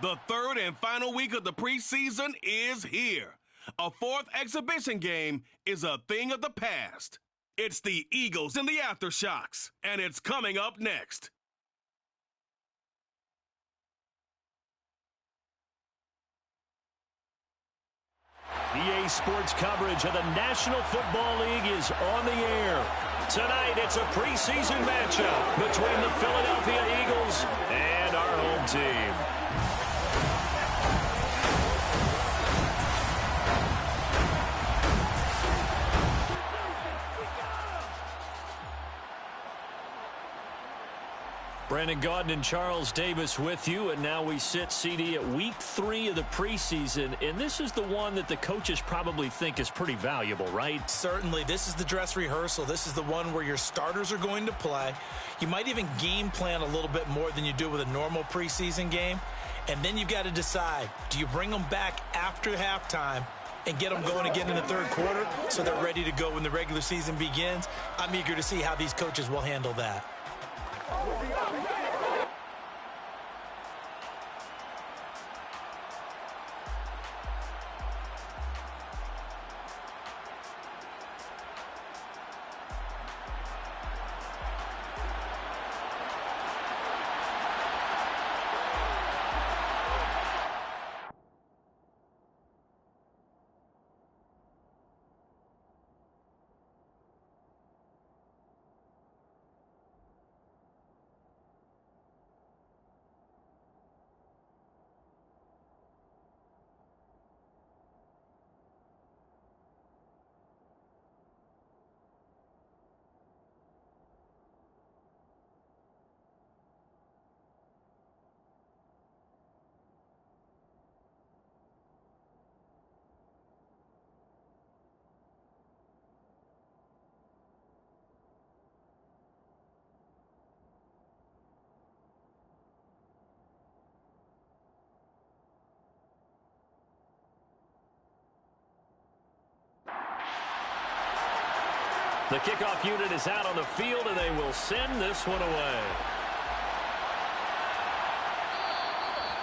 The third and final week of the preseason is here. A fourth exhibition game is a thing of the past. It's the Eagles and the Aftershocks, and it's coming up next. EA Sports coverage of the National Football League is on the air. Tonight, it's a preseason matchup between the Philadelphia Eagles and our home team. Brandon Gaudin and Charles Davis with you, and now we sit, CD, at week 3 of the preseason, and this is the one that the coaches probably think is pretty valuable, right? Certainly. This is the dress rehearsal. This is the one where your starters are going to play. You might even game plan a little bit more than you do with a normal preseason game, and then you've got to decide, do you bring them back after halftime and get them going again in the third quarter so they're ready to go when the regular season begins? I'm eager to see how these coaches will handle that. The kickoff unit is out on the field, and they will send this one away.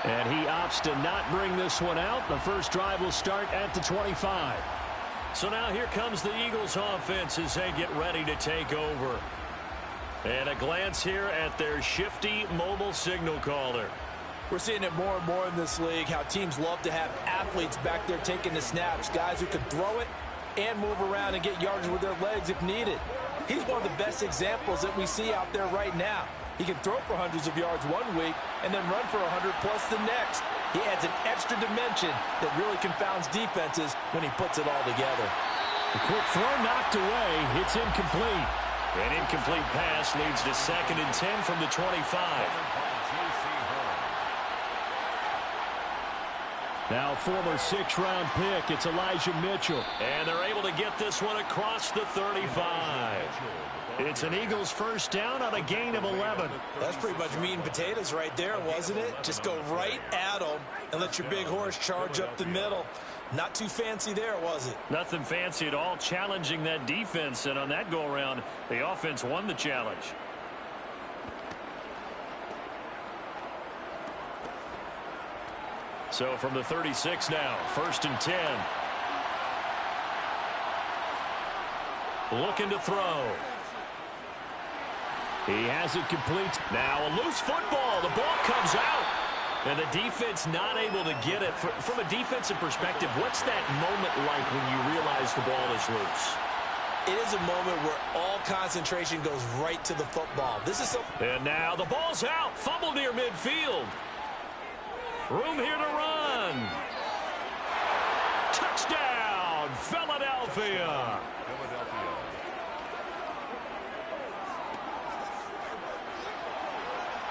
And he opts to not bring this one out. The first drive will start at the 25. So now here comes the Eagles offense as they get ready to take over. And a glance here at their shifty mobile signal caller. We're seeing it more and more in this league, how teams love to have athletes back there taking the snaps, guys who can throw it and move around and get yards with their legs if needed. He's one of the best examples that we see out there right now. He can throw for hundreds of yards one week and then run for 100 plus the next. He adds an extra dimension that really confounds defenses when he puts it all together. The quick throw knocked away. It's incomplete. An incomplete pass leads to 2nd and 10 from the 25. Now former 6th-round pick, it's Elijah Mitchell. And they're able to get this one across the 35. It's an Eagles first down on a gain of 11. That's pretty much meat and potatoes right there, wasn't it? Just go right at them and let your big horse charge up the middle. Not too fancy there, was it? Nothing fancy at all, challenging that defense. And on that go-around, the offense won the challenge. So from the 36 now, 1st and 10. Looking to throw. He has it complete. Now a loose football. The ball comes out. And the defense not able to get it. From a defensive perspective, what's that moment like when you realize the ball is loose? It is a moment where all concentration goes right to the football. And now the ball's out. Fumble near midfield. Room here to run. Touchdown, Philadelphia.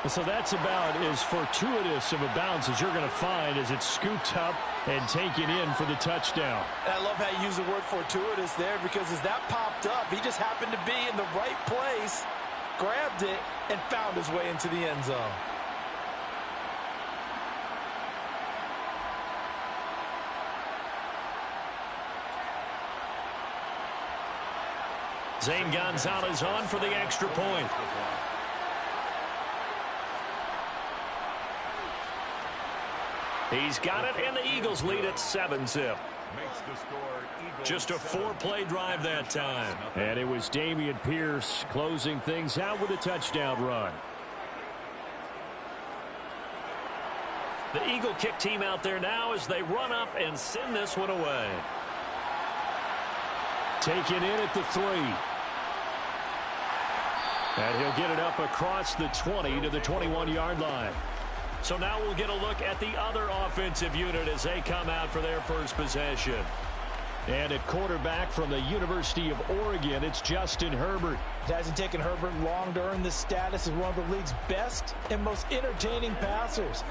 So that's about as fortuitous of a bounce as you're going to find as it's scooped up and taken in for the touchdown. And I love how you use the word fortuitous there, because as that popped up, he just happened to be in the right place, grabbed it, and found his way into the end zone. Zane Gonzalez on for the extra point. He's got it, and the Eagles lead at 7-zip. Just a 4-play drive that time. And it was Dameon Pierce closing things out with a touchdown run. The Eagle kick team out there now as they run up and send this one away. Taken in at the 3. And he'll get it up across the 20 to the 21-yard line. So now we'll get a look at the other offensive unit as they come out for their first possession. And at quarterback from the University of Oregon, it's Justin Herbert. It hasn't taken Herbert long to earn this status as one of the league's best and most entertaining passers.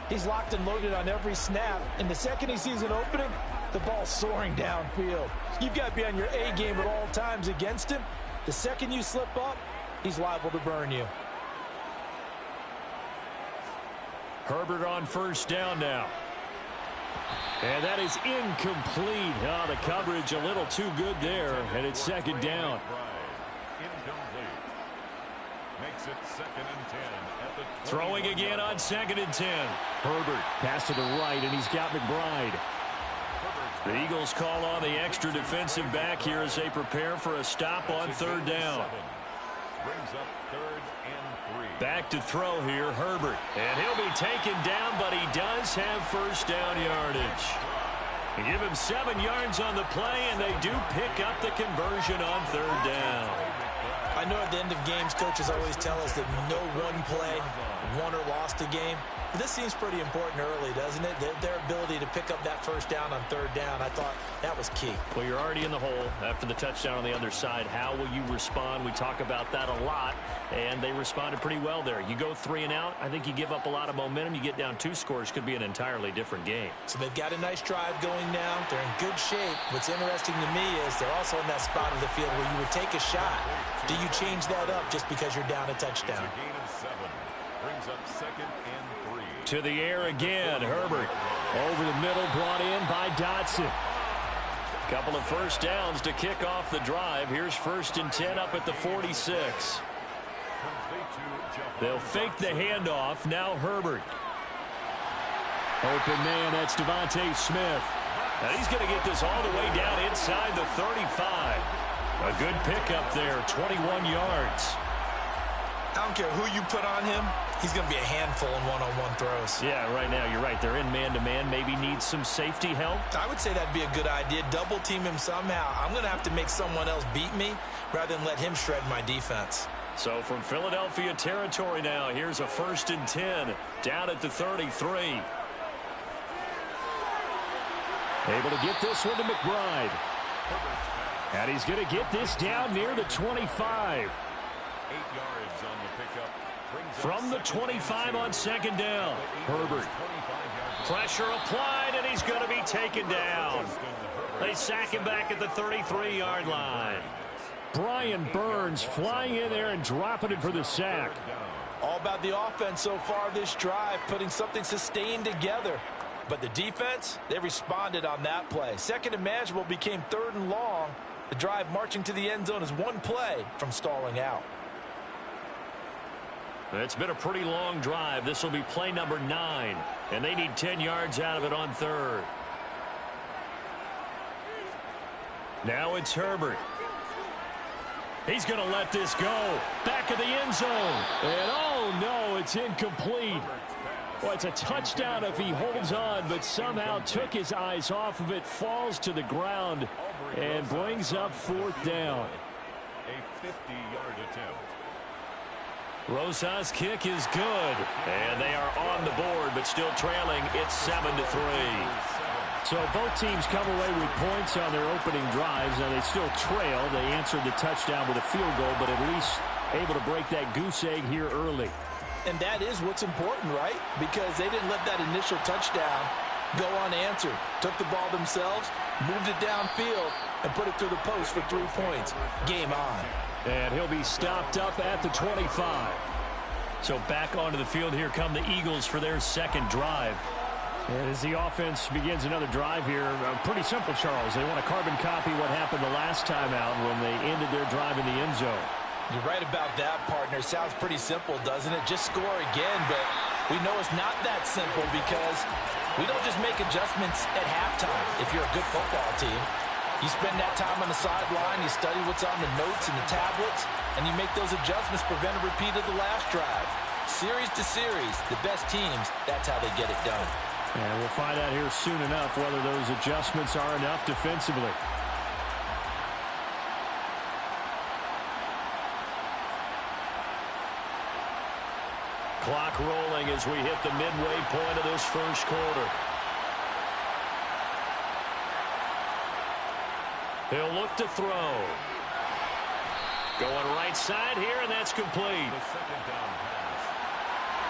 He's locked and loaded on every snap, and the second he sees an opening, the ball's soaring downfield. You've got to be on your A game at all times against him. The second you slip up, he's liable to burn you. Herbert on first down now. And that is incomplete. Oh, the coverage a little too good there, and it's second down. Incomplete. Makes it 2nd and 10 at the Throwing again on 2nd and 10. Herbert pass to the right, and he's got McBride. The Eagles call on the extra defensive back here as they prepare for a stop on 3rd down. Brings up 3rd and 3. Back to throw here, Herbert. And he'll be taken down, but he does have first down yardage. They give him 7 yards on the play, and they do pick up the conversion on 3rd down. I know at the end of games, coaches always tell us that no one play won or lost a game. But this seems pretty important early, doesn't it? Their ability to pick up that first down on 3rd down, I thought that was key. Well, you're already in the hole after the touchdown on the other side. How will you respond? We talk about that a lot, and they responded pretty well there. You go 3 and out, I think you give up a lot of momentum. You get down 2 scores, could be an entirely different game. So they've got a nice drive going now. They're in good shape. What's interesting to me is they're also in that spot of the field where you would take a shot. Do you change that up just because you're down a touchdown? A gain of 7. Brings up 2nd and 3. To the air again, Herbert. Over the middle, brought in by Dotson. Couple of first downs to kick off the drive. Here's 1st and 10 up at the 46. They'll fake the handoff. Now Herbert. Open man, that's Devontae Smith. Now he's going to get this all the way down inside the 35. A good pickup there, 21 yards. I don't care who you put on him. He's going to be a handful in one-on-one throws. Yeah, right now you're right. They're in man-to-man. Maybe needs some safety help. I would say that'd be a good idea. Double team him somehow. I'm going to have to make someone else beat me rather than let him shred my defense. So from Philadelphia territory now, here's a 1st and 10 down at the 33. Able to get this one to McBride. And he's going to get this down near the 25. 8 yards on the pickup. From the 25 on 2nd down. Herbert. Pressure applied, and he's going to be taken down. They sack him back at the 33-yard line. Brian Burns flying in there and dropping it for the sack. All about the offense so far this drive, putting something sustained together. But the defense, they responded on that play. 2nd and manageable became 3rd and long. The drive marching to the end zone is 1 play from stalling out. It's been a pretty long drive. This will be play number 9, and they need 10 yards out of it on 3rd. Now it's Herbert. He's going to let this go. Back of the end zone. And oh no, it's incomplete. Well, it's a touchdown if he holds on, but somehow took his eyes off of it, falls to the ground, and brings up 4th down. A 50-yard attempt. Rosa's kick is good, and they are on the board, but still trailing. It's 7-3. So both teams come away with points on their opening drives, and they still trail. They answered the touchdown with a field goal, but at least able to break that goose egg here early. And that is what's important, right? Because they didn't let that initial touchdown go unanswered. Took the ball themselves, moved it downfield, and put it through the post for 3 points. Game on. And he'll be stopped up at the 25. So back onto the field, here come the Eagles for their 2nd drive. And as the offense begins another drive here, pretty simple, Charles. They want to carbon copy what happened the last time out when they ended their drive in the end zone. You're right about that, partner. Sounds pretty simple, doesn't it? Just score again, but we know it's not that simple because We don't just make adjustments at halftime if you're a good football team. You spend that time on the sideline, you study what's on the notes and the tablets, and you make those adjustments, prevent a repeat of the last drive. Series to series, the best teams, that's how they get it done. And we'll find out here soon enough whether those adjustments are enough defensively. Clock rolling as we hit the midway point of this first quarter. He'll look to throw. Going right side here, and that's complete. The second down pass.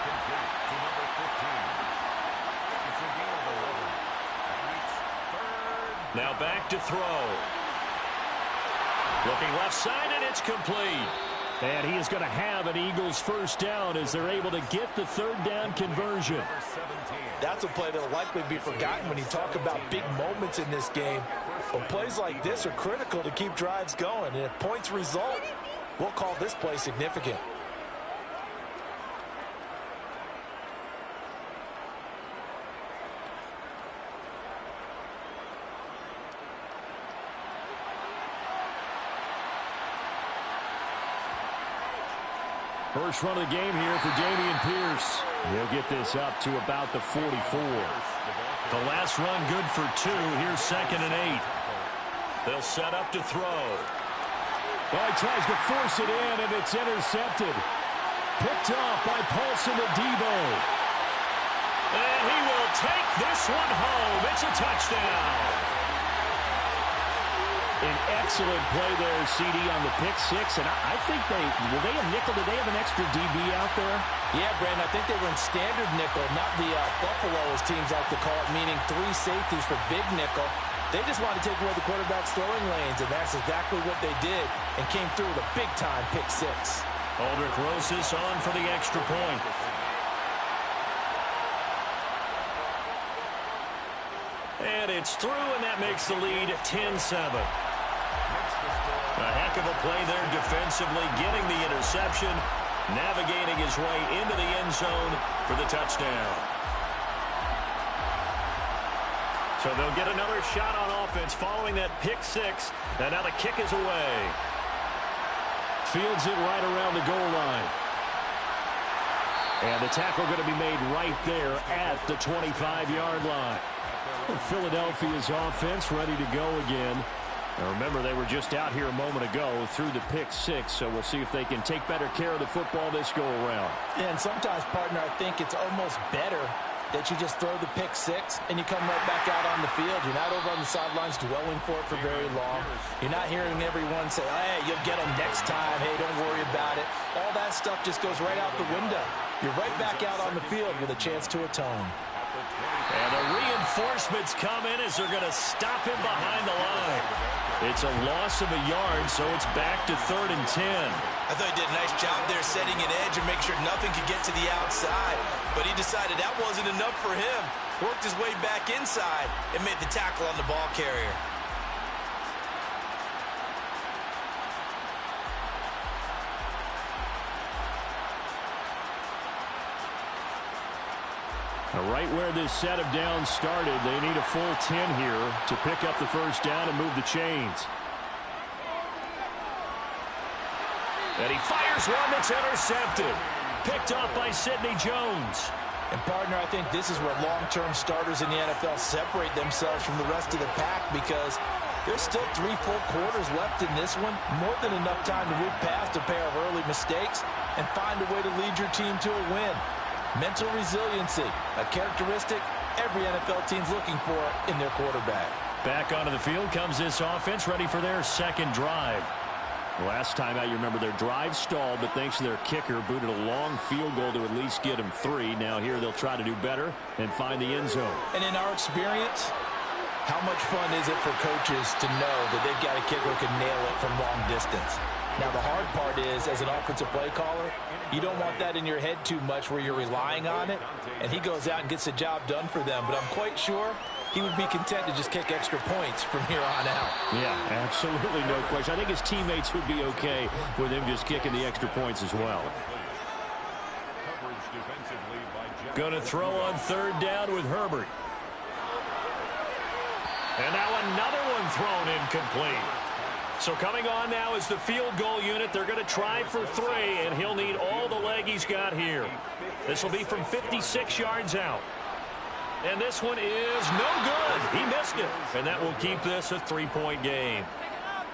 Complete to number 15. It's a gain of 11. And it's third. Now back to throw. Looking left side, and it's complete. And he is going to have an Eagles first down as they're able to get the third down conversion. That's a play that will likely be forgotten when you talk about big moments in this game. But plays like this are critical to keep drives going. And if points result, we'll call this play significant. First run of the game here for Dameon Pierce. He'll get this up to about the 44. The last run good for 2. Here's 2nd and 8. They'll set up to throw. Well, he tries to force it in, and it's intercepted. Picked off by Paulson Adebo. And he will take this one home. It's a touchdown. An excellent play there, CD, on the pick six. And I think will they have nickel? Did they have an extra DB out there? Yeah, Brandon, I think they were in standard nickel, not the Buffalo, as teams like to call it, meaning 3 safeties for big nickel. They just wanted to take away the quarterback's throwing lanes, and that's exactly what they did, and came through with a big-time pick six. Aldrich Rosas on for the extra point. And it's through, and that makes the lead 10-7. A heck of a play there defensively, getting the interception, navigating his way into the end zone for the touchdown. So they'll get another shot on offense following that pick six, and now the kick is away. Fields it right around the goal line. And the tackle going to be made right there at the 25-yard line. Philadelphia's offense ready to go again. Now remember, they were just out here a moment ago through the pick six, so we'll see if they can take better care of the football this go-around. Yeah, and sometimes, partner, I think it's almost better that you just throw the pick six and you come right back out on the field. You're not over on the sidelines dwelling for it for very long. You're not hearing everyone say, hey, you'll get them next time. Hey, don't worry about it. All that stuff just goes right out the window. You're right back out on the field with a chance to atone. And the reinforcements come in as they're going to stop him behind the line. It's a loss of a yard, so it's back to 3rd and 10. I thought he did a nice job there setting an edge and make sure nothing could get to the outside. But he decided that wasn't enough for him. Worked his way back inside and made the tackle on the ball carrier. Right where this set of downs started, they need a full 10 here to pick up the first down and move the chains. And he fires one that's intercepted. Picked off by Sidney Jones. And, partner, I think this is where long-term starters in the NFL separate themselves from the rest of the pack, because there's still 3 full quarters left in this one. More than enough time to move past a pair of early mistakes and find a way to lead your team to a win. Mental resiliency, a characteristic every NFL team's looking for in their quarterback. Back onto the field comes this offense, ready for their second drive. Last time out, you remember their drive stalled, but thanks to their kicker, booted a long field goal to at least get them 3. Now here they'll try to do better and find the end zone. And in our experience, how much fun is it for coaches to know that they've got a kicker who can nail it from long distance? Now, the hard part is, as an offensive play caller, you don't want that in your head too much where you're relying on it, and he goes out and gets the job done for them. But I'm quite sure he would be content to just kick extra points from here on out. Yeah, absolutely no question. I think his teammates would be okay with him just kicking the extra points as well. Going to throw on 3rd down with Herbert. And now another one thrown incomplete. So coming on now is the field goal unit. They're going to try for 3, and he'll need all the leg he's got here. This will be from 56 yards out. And this one is no good. He missed it. And that will keep this a 3-point game.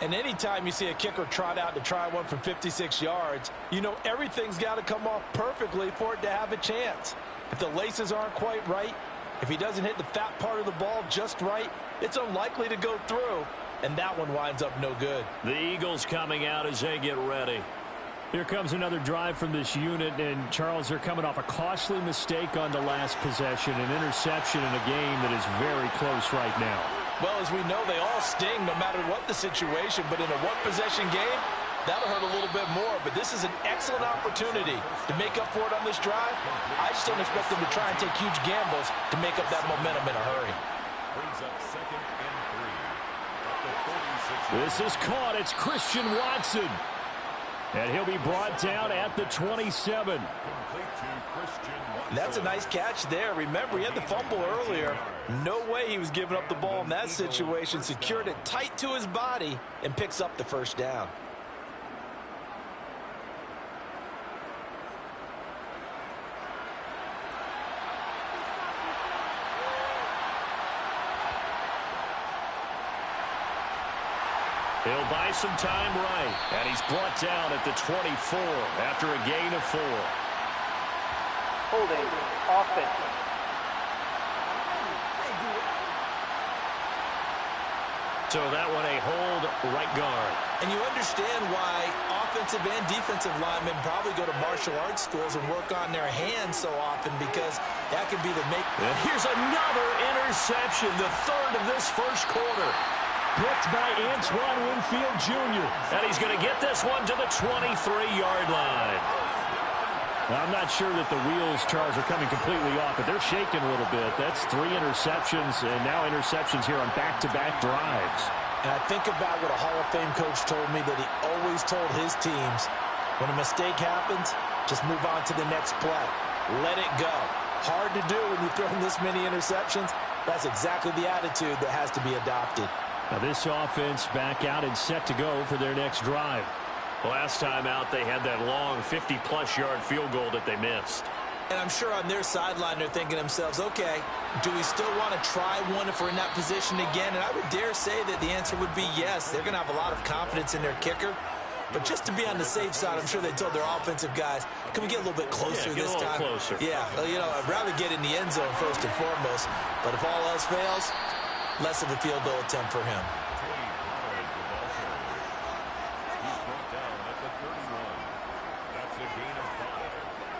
And anytime you see a kicker trot out to try one from 56 yards, you know everything's got to come off perfectly for it to have a chance. If the laces aren't quite right, if he doesn't hit the fat part of the ball just right, it's unlikely to go through. And that one winds up no good. The Eagles coming out as they get ready. Here comes another drive from this unit, and Charles, they're coming off a costly mistake on the last possession, an interception in a game that is very close right now. Well, as we know, they all sting no matter what the situation, but in a one-possession game, that'll hurt a little bit more. But this is an excellent opportunity to make up for it on this drive. I just don't expect them to try and take huge gambles to make up that momentum in a hurry. Brings up 2nd and 3. At the 46. This is caught. It's Christian Watson. And he'll be brought down at the 27. That's a nice catch there. Remember, he had the fumble earlier. No way he was giving up the ball in that situation. Secured it tight to his body and picks up the first down. He'll buy some time right. And he's brought down at the 24 after a gain of 4. Holding offense. So that one a hold right guard. And you understand why offensive and defensive linemen probably go to martial arts schools and work on their hands so often, because that could be the make. And here's another interception, the 3rd of this first quarter. Picked by Antoine Winfield Jr. And he's going to get this one to the 23-yard line. I'm not sure that the wheels, Charles, are coming completely off, but they're shaking a little bit. That's 3 interceptions, and now interceptions here on back-to-back drives. And I think about what a Hall of Fame coach told me, that he always told his teams, when a mistake happens, just move on to the next play. Let it go. Hard to do when you throw this many interceptions. That's exactly the attitude that has to be adopted. Now this offense back out and set to go for their next drive. Last time out, they had that long 50-plus yard field goal that they missed. And I'm sure on their sideline they're thinking to themselves, okay, do we still want to try one if we're in that position again? And I would dare say that the answer would be yes. They're going to have a lot of confidence in their kicker. But just to be on the safe side, I'm sure they told their offensive guys, can we get a little bit closer this time? Closer. Yeah, you know, I'd rather get in the end zone first and foremost. But if all else fails, less of a field goal attempt for him.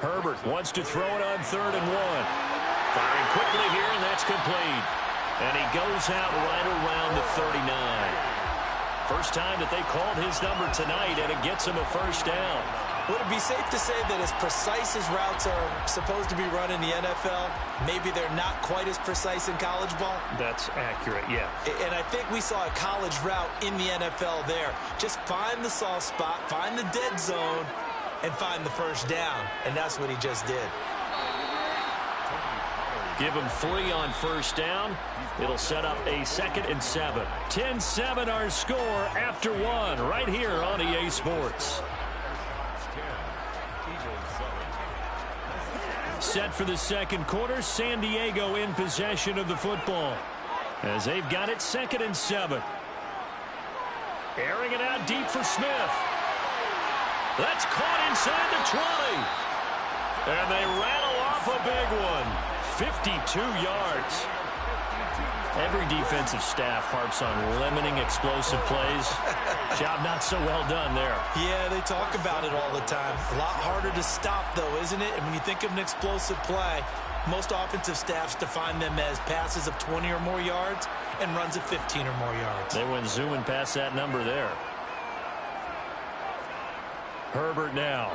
Herbert wants to throw it on 3rd and 1. Firing quickly here, and that's complete. And he goes out right around the 39. First time that they called his number tonight, and it gets him a first down. Would it be safe to say that as precise as routes are supposed to be run in the NFL, maybe they're not quite as precise in college ball? That's accurate, yeah. And I think we saw a college route in the NFL there. Just find the soft spot, find the dead zone, and find the first down. And that's what he just did. Give him 3 on first down. It'll set up a 2nd and 7. 10-7 our score after 1 right here on EA Sports. Set for the second quarter, San Diego in possession of the football as they've got it 2nd and 7. Airing it out deep for Smith. That's caught inside the 20. And they rattle off a big one. 52 yards. Every defensive staff harps on limiting explosive plays. Job not so well done there. Yeah, they talk about it all the time. A lot harder to stop, though, isn't it? And when you think of an explosive play, most offensive staffs define them as passes of 20 or more yards and runs of 15 or more yards. They went zooming past that number there. Herbert now.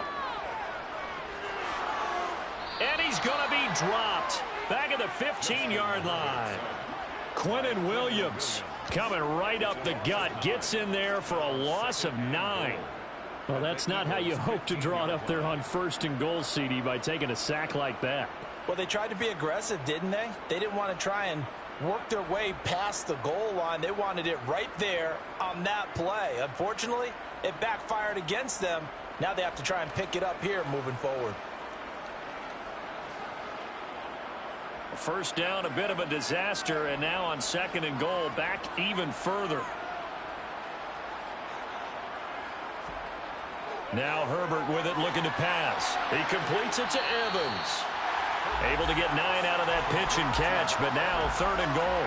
And he's going to be dropped. Back at the 15-yard line. Quentin Williams coming right up the gut. Gets in there for a loss of 9. Well, that's not how you hope to draw it up there on 1st and goal, CD, by taking a sack like that. Well, they tried to be aggressive, didn't they? They didn't want to try and worked their way past the goal line. They wanted it right there on that play. Unfortunately, it backfired against them. Now they have to try and pick it up here moving forward. First down, a bit of a disaster, and now on 2nd and goal, back even further. Now Herbert with it, looking to pass. He completes it to Evans. Able to get 9 out of that pitch and catch, but now 3rd and goal.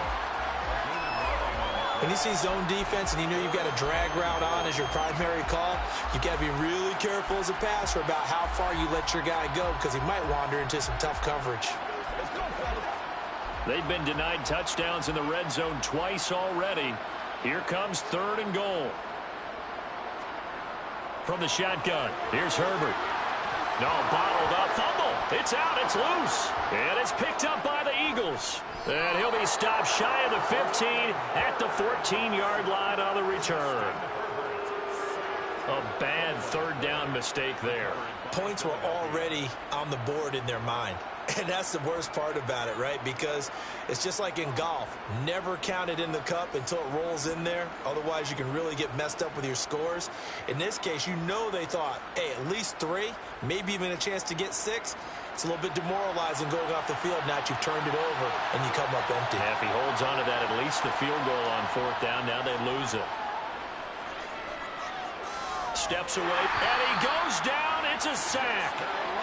When you see zone defense and you know you've got a drag route on as your primary call, you've got to be really careful as a passer about how far you let your guy go because he might wander into some tough coverage. They've been denied touchdowns in the red zone twice already. Here comes 3rd and goal. From the shotgun, here's Herbert. No, bottled up, fumble. It's out, it's loose. And it's picked up by the Eagles. And he'll be stopped shy of the 15 at the 14-yard line on the return. A bad 3rd down mistake there. Points were already on the board in their mind. And that's the worst part about it, right? Because it's just like in golf. Never count it in the cup until it rolls in there. Otherwise, you can really get messed up with your scores. In this case, you know they thought, hey, at least 3, maybe even a chance to get 6. It's a little bit demoralizing going off the field now that you've turned it over and you come up empty. Yeah, if he holds on to that, at least the field goal on 4th down. Now they lose it. Steps away, and he goes down. It's a sack.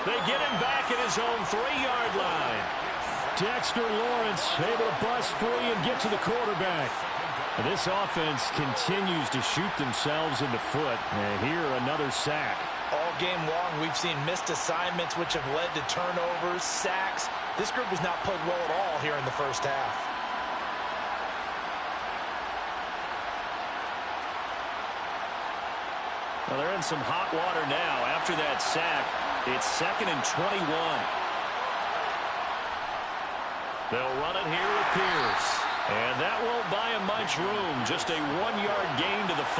They get him back at his own 3-yard line. Dexter Lawrence able to bust free and get to the quarterback. And this offense continues to shoot themselves in the foot. And here, another sack. All game long, we've seen missed assignments, which have led to turnovers, sacks. This group has not played well at all here in the first half. Well, they're in some hot water now. After that sack, it's 2nd and 21. They'll run it here with Pierce. And that won't buy him much room. Just a 1-yard gain to the 5.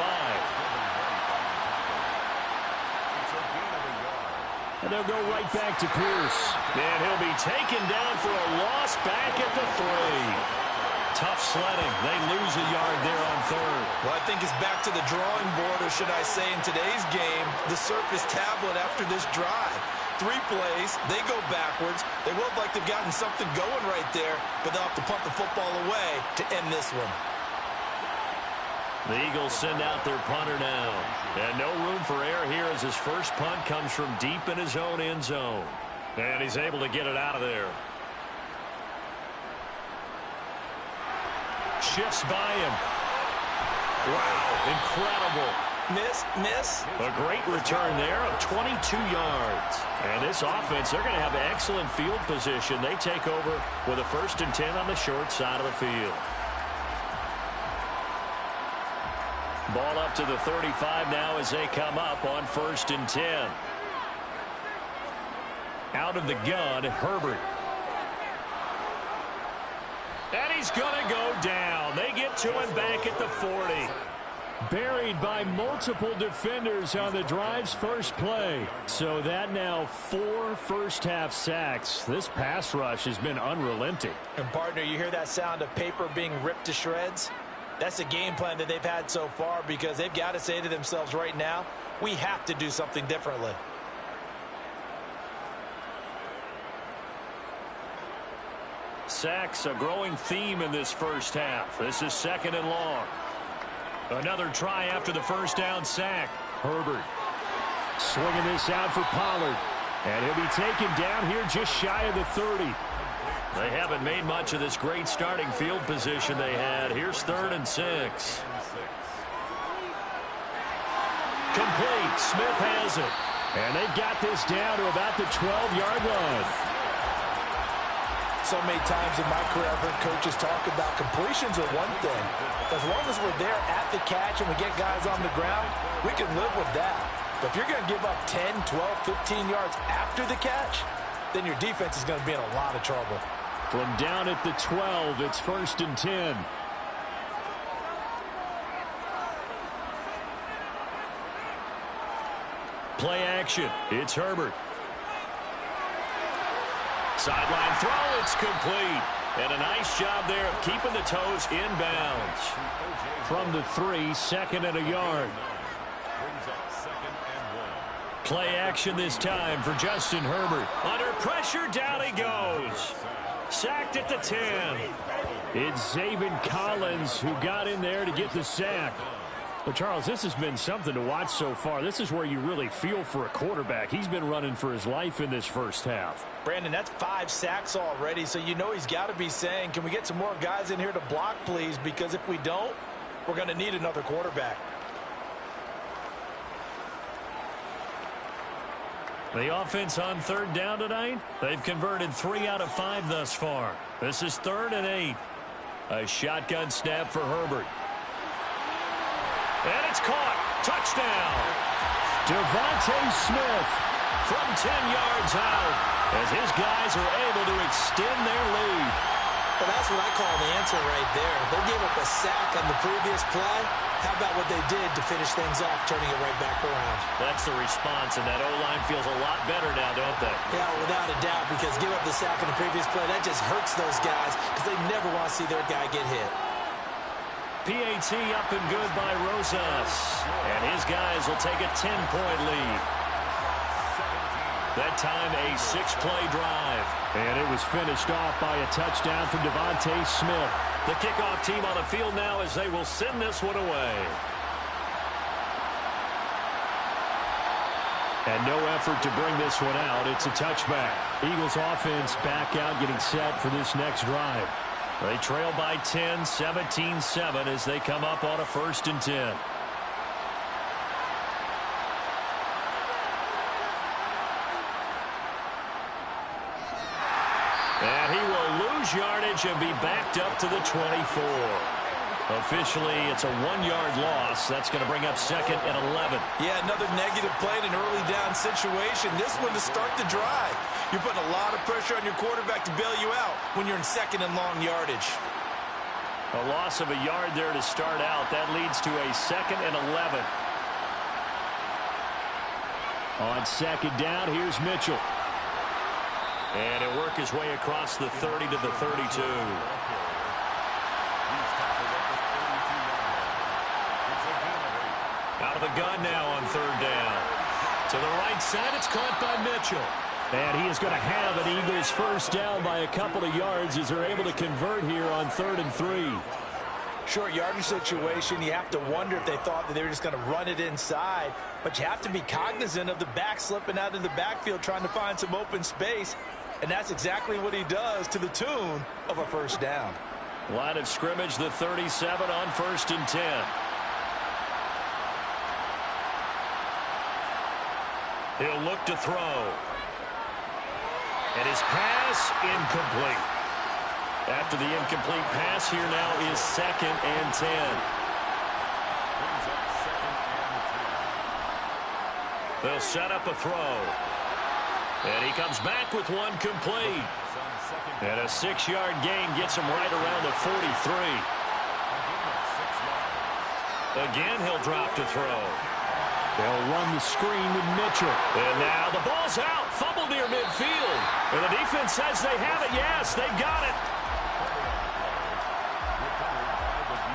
And they'll go right back to Pierce. And he'll be taken down for a loss back at the 3. Tough sledding. They lose a yard there on 3rd. Well, I think it's back to the drawing board, or should I say in today's game, the Surface tablet after this drive. 3 plays, they go backwards. They look like they've gotten something going right there, but they'll have to punt the football away to end this one. The Eagles send out their punter now. And no room for error here as his first punt comes from deep in his own end zone. And he's able to get it out of there. Shifts by him. Wow, incredible. Miss. A great return there of 22 yards. And this offense, they're going to have excellent field position. They take over with a 1st and 10 on the short side of the field. Ball up to the 35 now as they come up on 1st and 10. Out of the gun, Herbert. And he's going to go down. They get to him back at the 40. Buried by multiple defenders on the drive's first play. So that now 4 first-half sacks. This pass rush has been unrelenting. And, partner, you hear that sound of paper being ripped to shreds? That's the game plan that they've had so far because they've got to say to themselves right now, we have to do something differently. Sacks, a growing theme in this first half. This is 2nd and long. Another try after the first down sack. Herbert swinging this out for Pollard. And he'll be taken down here just shy of the 30. They haven't made much of this great starting field position they had. Here's 3rd and 6. Complete. Smith has it. And they've got this down to about the 12-yard line. So many times in my career, I've heard coaches talk about completions are one thing. As long as we're there at the catch and we get guys on the ground, we can live with that. But if you're going to give up 10, 12, 15 yards after the catch, then your defense is going to be in a lot of trouble. From down at the 12, it's 1st and 10. Play action. It's Herbert. Sideline throw, it's complete. And a nice job there of keeping the toes inbounds. From the 3, 2nd and a yard. Play action this time for Justin Herbert. Under pressure, down he goes. Sacked at the 10. It's Zaven Collins who got in there to get the sack. Well, Charles, this has been something to watch so far. This is where you really feel for a quarterback. He's been running for his life in this first half. Brandon, that's 5 sacks already, so you know he's got to be saying, can we get some more guys in here to block, please? Because if we don't, we're going to need another quarterback. The offense on 3rd down tonight, they've converted 3 out of 5 thus far. This is 3rd and 8. A shotgun snap for Herbert. And it's caught. Touchdown. Devontae Smith from 10 yards out as his guys are able to extend their lead. Well, that's what I call the answer right there. They gave up a sack on the previous play. How about what they did to finish things off, turning it right back around? That's the response, and that O-line feels a lot better now, don't they? Yeah, without a doubt, because give up the sack in the previous play, that just hurts those guys because they never want to see their guy get hit. PAT up and good by Rosas. And his guys will take a 10-point lead. That time a 6-play drive. And it was finished off by a touchdown from Devontae Smith. The kickoff team on the field now as they will send this one away. And no effort to bring this one out. It's a touchback. Eagles offense back out getting set for this next drive. They trail by 10, 17-7 as they come up on a 1st and 10. And he will lose yardage and be backed up to the 24. Officially, it's a 1-yard loss. That's going to bring up 2nd and 11. Yeah, another negative play in an early down situation. This one to start the drive. You're putting a lot of pressure on your quarterback to bail you out when you're in 2nd and long yardage. A loss of a yard there to start out. That leads to a 2nd and 11. On 2nd down, here's Mitchell. And he'll work his way across the 30 to the 32. Out of the gun now on 3rd down. To the right side, it's caught by Mitchell. And he is going to have an Eagles 1st down by a couple of yards as they're able to convert here on 3rd and 3. Short yardage situation, you have to wonder if they thought that they were just going to run it inside. But you have to be cognizant of the back slipping out of the backfield trying to find some open space. And that's exactly what he does to the tune of a 1st down. Line of scrimmage, the 37 on 1st and 10. He'll look to throw. And his pass incomplete. After the incomplete pass, here now is 2nd and 10. They'll set up a throw. And he comes back with one complete. And a 6-yard gain gets him right around the 43. Again, he'll drop to throw. They'll run the screen with Mitchell. And now the ball's out. Fumble near midfield. And the defense says they have it. Yes, they've got it.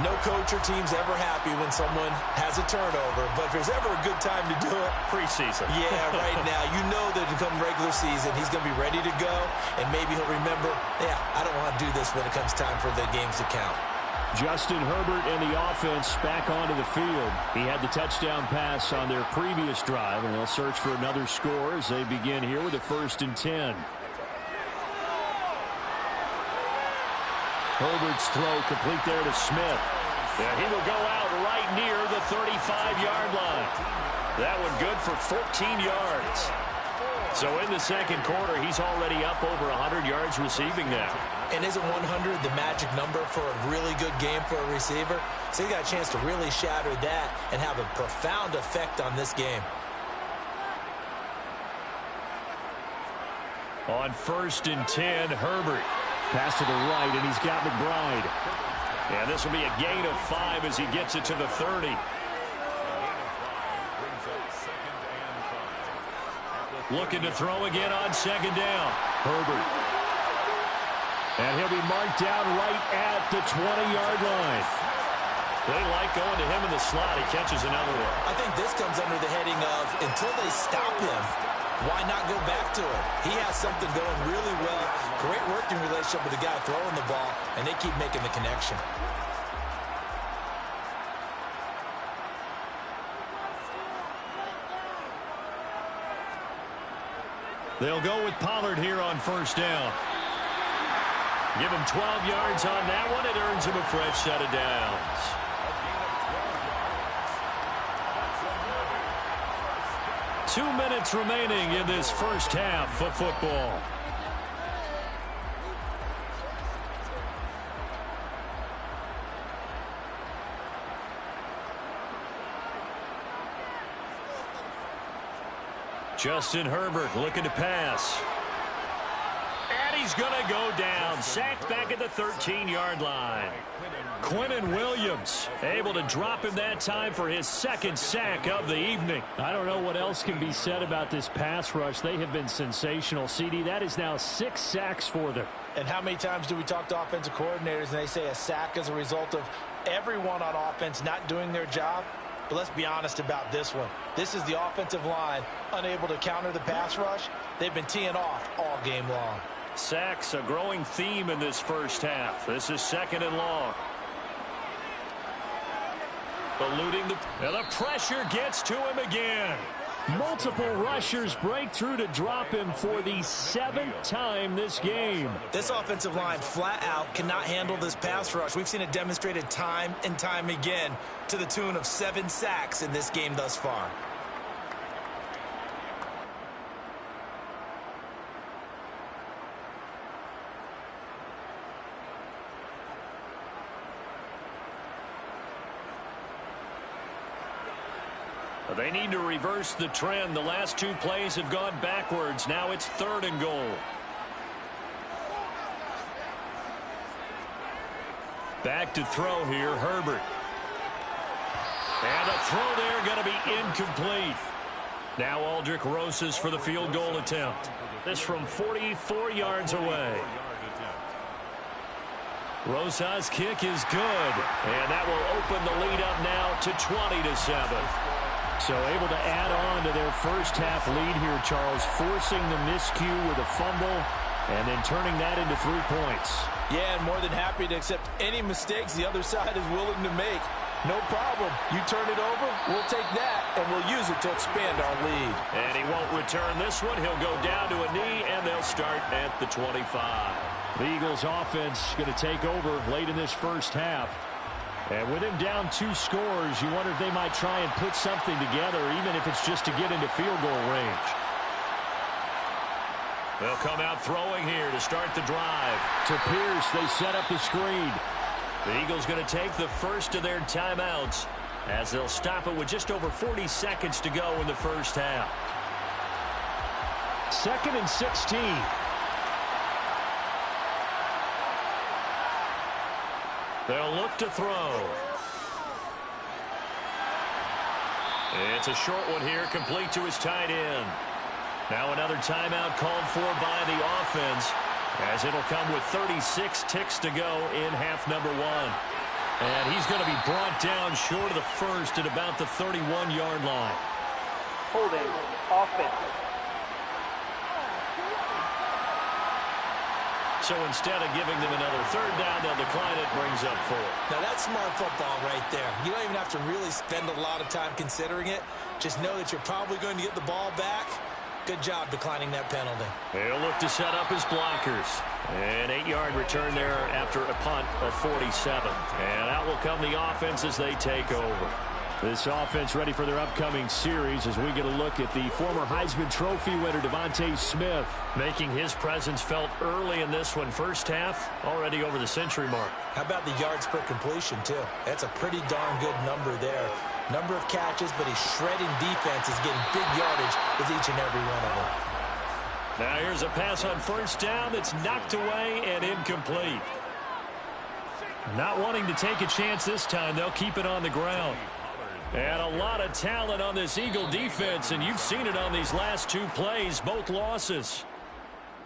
No coach or team's ever happy when someone has a turnover, but if there's ever a good time to do it, preseason. Yeah, right now. You know that come regular season, he's going to be ready to go, and maybe he'll remember, yeah, I don't want to do this when it comes time for the games to count. Justin Herbert and the offense back onto the field. He had the touchdown pass on their previous drive, and they'll search for another score as they begin here with a 1st and 10. Herbert's throw complete there to Smith. And he will go out right near the 35-yard line. That one good for 14 yards. So in the 2nd quarter, he's already up over 100 yards receiving now. And isn't 100 the magic number for a really good game for a receiver? So he got a chance to really shatter that and have a profound effect on this game. On 1st and 10, Herbert. Pass to the right, and he's got McBride. And this will be a gain of 5 as he gets it to the 30. Looking to throw again on second down. Herbert. And he'll be marked down right at the 20-yard line. They like going to him in the slot. He catches another one. I think this comes under the heading of until they stop him, why not go back to it? He has something going really well. Great working relationship with the guy throwing the ball, and they keep making the connection. They'll go with Pollard here on first down. Give him 12 yards on that one. It earns him a fresh set of downs. 2 minutes remaining in this first half of football. Justin Herbert looking to pass. And he's going to go down. Sacked back at the 13-yard line. Quinnen Williams able to drop him that time for his second sack of the evening. I don't know what else can be said about this pass rush. They have been sensational. CD, that is now 6 sacks for them. And how many times do we talk to offensive coordinators and they say a sack as a result of everyone on offense not doing their job? But let's be honest about this one. This is the offensive line unable to counter the pass rush. They've been teeing off all game long. Sacks, a growing theme in this first half. This is second and long. Eluding the pressure gets to him again. Multiple rushers break through to drop him for the 7th time this game. This offensive line flat out cannot handle this pass rush. We've seen it demonstrated time and time again to the tune of 7 sacks in this game thus far. They need to reverse the trend. The last 2 plays have gone backwards. Now it's 3rd and goal. Back to throw here, Herbert. And the throw there going to be incomplete. Now Aldrick Rosas for the field goal attempt. This from 44 yards away. Rosas' kick is good. And that will open the lead up now to 20-7. So able to add on to their first half lead here, Charles, forcing the miscue with a fumble and then turning that into 3 points. Yeah, and more than happy to accept any mistakes the other side is willing to make. No problem. You turn it over, we'll take that, and we'll use it to expand our lead. And he won't return this one. He'll go down to a knee, and they'll start at the 25. The Eagles' offense going to take over late in this first half. And with him down 2 scores, you wonder if they might try and put something together, even if it's just to get into field goal range. They'll come out throwing here to start the drive. To Pierce, they set up the screen. The Eagles going to take the first of their timeouts as they'll stop it with just over 40 seconds to go in the first half. 2nd and 16. They'll look to throw. It's a short one here, complete to his tight end. Now another timeout called for by the offense, as it'll come with 36 ticks to go in half number 1. And he's going to be brought down short of the first at about the 31-yard line. Holding, offense. So instead of giving them another 3rd down, they'll decline it, brings up 4. Now that's smart football right there. You don't even have to really spend a lot of time considering it. Just know that you're probably going to get the ball back. Good job declining that penalty. He'll look to set up his blockers. An 8-yard return there after a punt of 47. And out will come the offense as they take over. This offense ready for their upcoming series as we get a look at the former Heisman Trophy winner, Devontae Smith. Making his presence felt early in this one. First half, already over the century mark. How about the yards per completion, too? That's a pretty darn good number there. Number of catches, but he's shredding defenses, getting big yardage with each and every one of them. Now here's a pass on first down that's knocked away and incomplete. Not wanting to take a chance this time, they'll keep it on the ground. And a lot of talent on this Eagle defense, and you've seen it on these last two plays, both losses.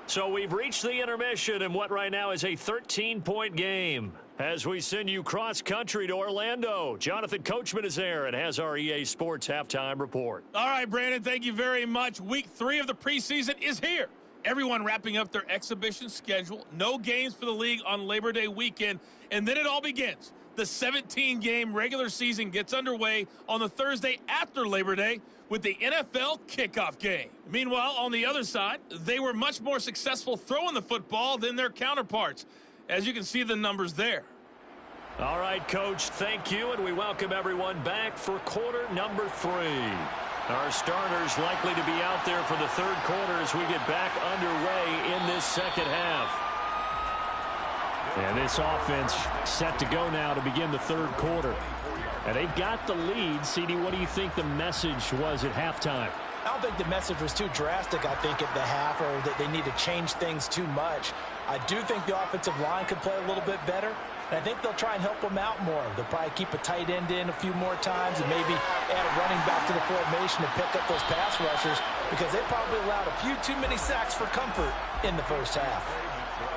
So we've reached the intermission in what right now is a 13-point game. As we send you cross-country to Orlando, Jonathan Coachman is there and has our EA Sports halftime report. All right, Brandon, thank you very much. Week 3 of the preseason is here. Everyone wrapping up their exhibition schedule. No games for the league on Labor Day weekend, and then it all begins. The 17-game regular season gets underway on the Thursday after Labor Day with the NFL kickoff game. Meanwhile, on the other side, they were much more successful throwing the football than their counterparts, as you can see the numbers there. All right, Coach, thank you, and we welcome everyone back for quarter number 3. Our starters likely to be out there for the third quarter as we get back underway in this second half. And this offense set to go now to begin the third quarter. And they've got the lead. CD, what do you think the message was at halftime? I don't think the message was too drastic, I think, at the half, or that they need to change things too much. I do think the offensive line could play a little bit better, and I think they'll try and help them out more. They'll probably keep a tight end in a few more times and maybe add a running back to the formation to pick up those pass rushers, because they probably allowed a few too many sacks for comfort in the first half.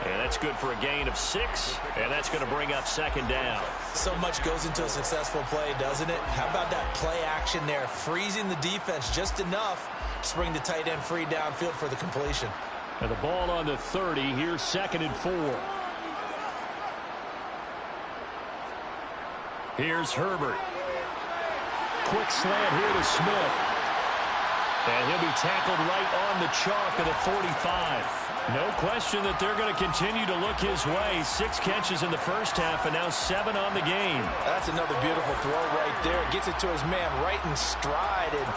And that's good for a gain of 6, and that's going to bring up second down. So much goes into a successful play, doesn't it? How about that play action there, freezing the defense just enough to bring the tight end free downfield for the completion. And the ball on the 30, here's 2nd and 4. Here's Herbert. Quick slant here to Smith. And he'll be tackled right on the chalk at the 45. No question that they're going to continue to look his way. 6 catches in the first half and now 7 on the game. That's another beautiful throw right there. Gets it to his man right in stride. And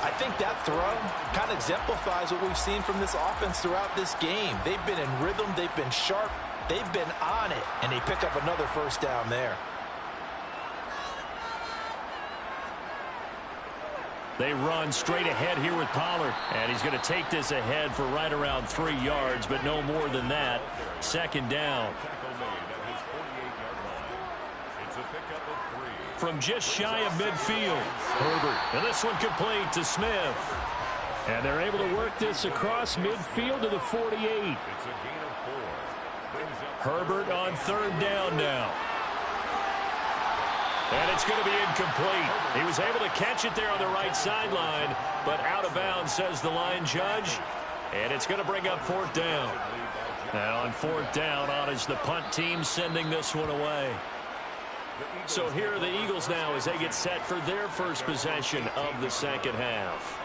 I think that throw kind of exemplifies what we've seen from this offense throughout this game. They've been in rhythm. They've been sharp. They've been on it. And they pick up another first down there. They run straight ahead here with Pollard. And he's going to take this ahead for right around 3 yards, but no more than that. Second down. From just shy of midfield. Herbert. And this one complete to Smith. And they're able to work this across midfield to the 48. Herbert on third down now. And it's going to be incomplete. He was able to catch it there on the right sideline, but out of bounds, says the line judge. And it's going to bring up 4th down. And on 4th down, on is the punt team sending this one away. So here are the Eagles now as they get set for their first possession of the second half.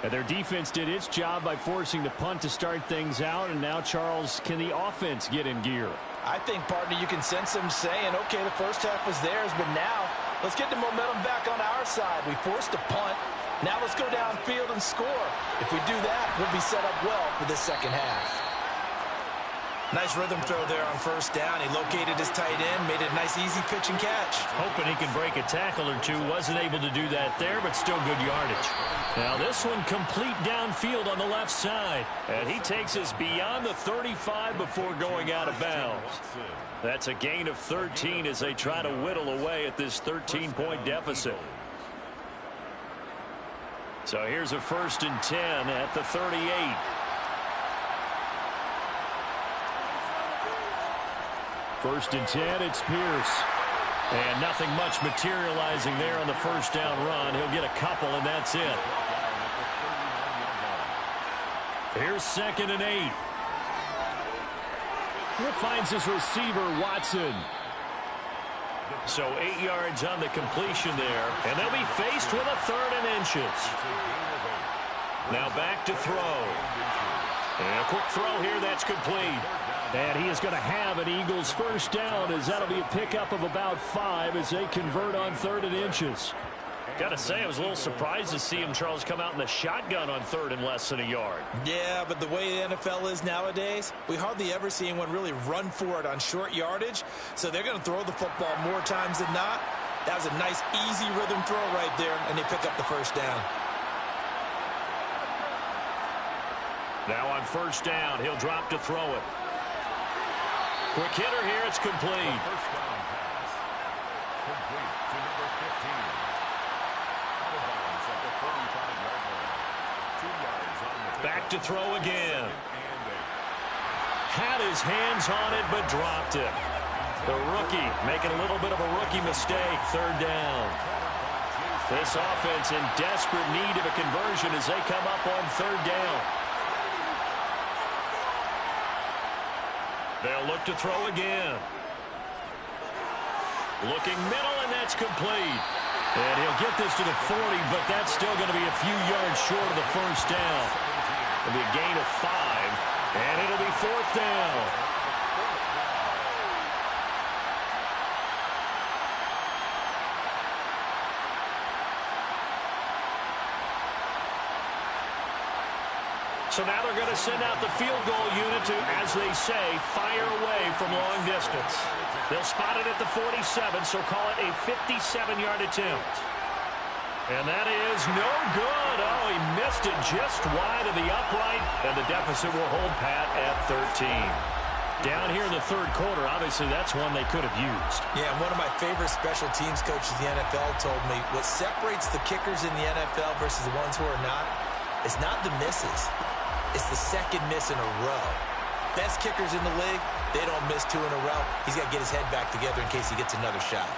And their defense did its job by forcing the punt to start things out. And now, Charles, can the offense get in gear? I think, partner, you can sense them saying, okay, the first half was theirs, but now let's get the momentum back on our side. We forced a punt. Now let's go downfield and score. If we do that, we'll be set up well for this second half. Nice rhythm throw there on first down. He located his tight end, made a nice easy pitch and catch. Hoping he can break a tackle or two. Wasn't able to do that there, but still good yardage. Now this one complete downfield on the left side. And he takes us beyond the 35 before going out of bounds. That's a gain of 13 as they try to whittle away at this 13-point deficit. So here's a 1st and 10 at the 38. First and 10, it's Pierce. And nothing much materializing there on the first down run. He'll get a couple, and that's it. Here's 2nd and 8. He finds his receiver, Watson. So 8 yards on the completion there. And they'll be faced with a 3rd and inches. Now back to throw. And a quick throw here, that's complete. And he is going to have an Eagles first down, as that'll be a pickup of about 5 as they convert on 3rd and inches. Got to say, I was a little surprised to see him, Charles, come out in the shotgun on 3rd and less than a yard. Yeah, but the way the NFL is nowadays, we hardly ever see anyone really run for it on short yardage. So they're going to throw the football more times than not. That was a nice, easy rhythm throw right there, and they pick up the first down. Now on first down, he'll drop to throw it. Quick hitter here, it's complete. Back to throw again. Had his hands on it, but dropped it. The rookie making a little bit of a rookie mistake. Third down. This offense in desperate need of a conversion as they come up on third down. They'll look to throw again. Looking middle, and that's complete. And he'll get this to the 40, but that's still going to be a few yards short of the first down. It'll be a gain of 5, and it'll be fourth down. So now they're going to send out the field goal unit to, as they say, fire away from long distance. They'll spot it at the 47, so call it a 57-yard attempt. And that is no good. Oh, he missed it just wide of the upright, and the deficit will hold pat at 13. Down here in the third quarter, obviously that's one they could have used. Yeah, and one of my favorite special teams coaches in the NFL told me what separates the kickers in the NFL versus the ones who are not is not the misses. It's the second miss in a row. Best kickers in the league, they don't miss 2 in a row. He's got to get his head back together in case he gets another shot.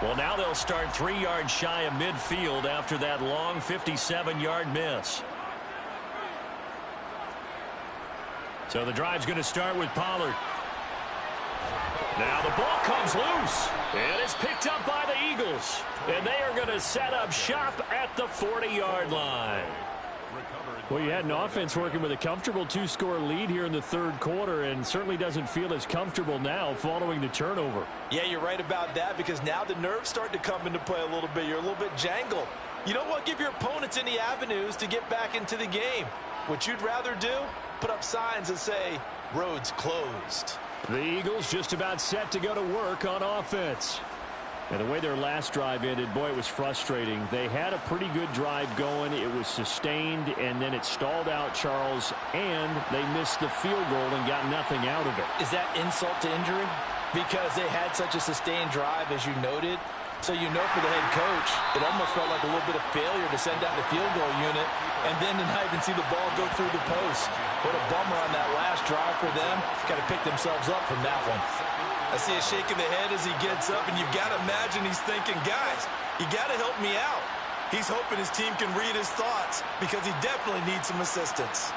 Well, now they'll start 3 yards shy of midfield after that long 57-yard miss. So the drive's going to start with Pollard. Now the ball comes loose, and it's picked up by the Eagles. And they are going to set up shop at the 40-yard line. Well, you had an offense working with a comfortable 2-score lead here in the third quarter, and certainly doesn't feel as comfortable now following the turnover. Yeah, you're right about that, because now the nerves start to come into play a little bit. You're a little bit jangled. You don't want to give your opponents any avenues to get back into the game. What you'd rather do, put up signs that say, roads closed. The Eagles just about set to go to work on offense. And the way their last drive ended, boy, it was frustrating. They had a pretty good drive going. It was sustained, and then it stalled out, Charles, and they missed the field goal and got nothing out of it. Is that insult to injury? Because they had such a sustained drive, as you noted. So you know for the head coach, it almost felt like a little bit of failure to send out the field goal unit and then to not even see the ball go through the post. What a bummer on that last drive for them. Got to pick themselves up from that one. I see a shake of the head as he gets up, and you've got to imagine he's thinking, guys, you got to help me out. He's hoping his team can read his thoughts because he definitely needs some assistance.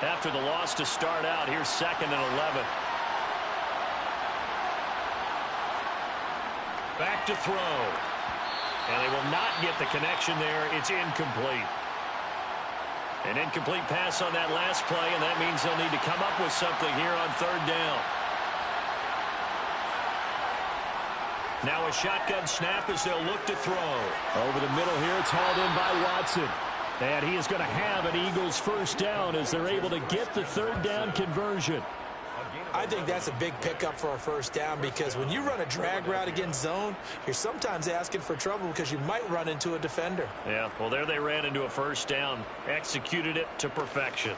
After the loss to start out, here's 2nd and 11. Back to throw. And they will not get the connection there. It's incomplete. An incomplete pass on that last play, and that means they'll need to come up with something here on third down. Now a shotgun snap as they'll look to throw. Over the middle here, it's hauled in by Watson. And he is going to have an Eagles first down as they're able to get the third down conversion. I think that's a big pickup for a first down, because when you run a drag route against zone, you're sometimes asking for trouble because you might run into a defender. Yeah, well, there they ran into a first down. Executed it to perfection.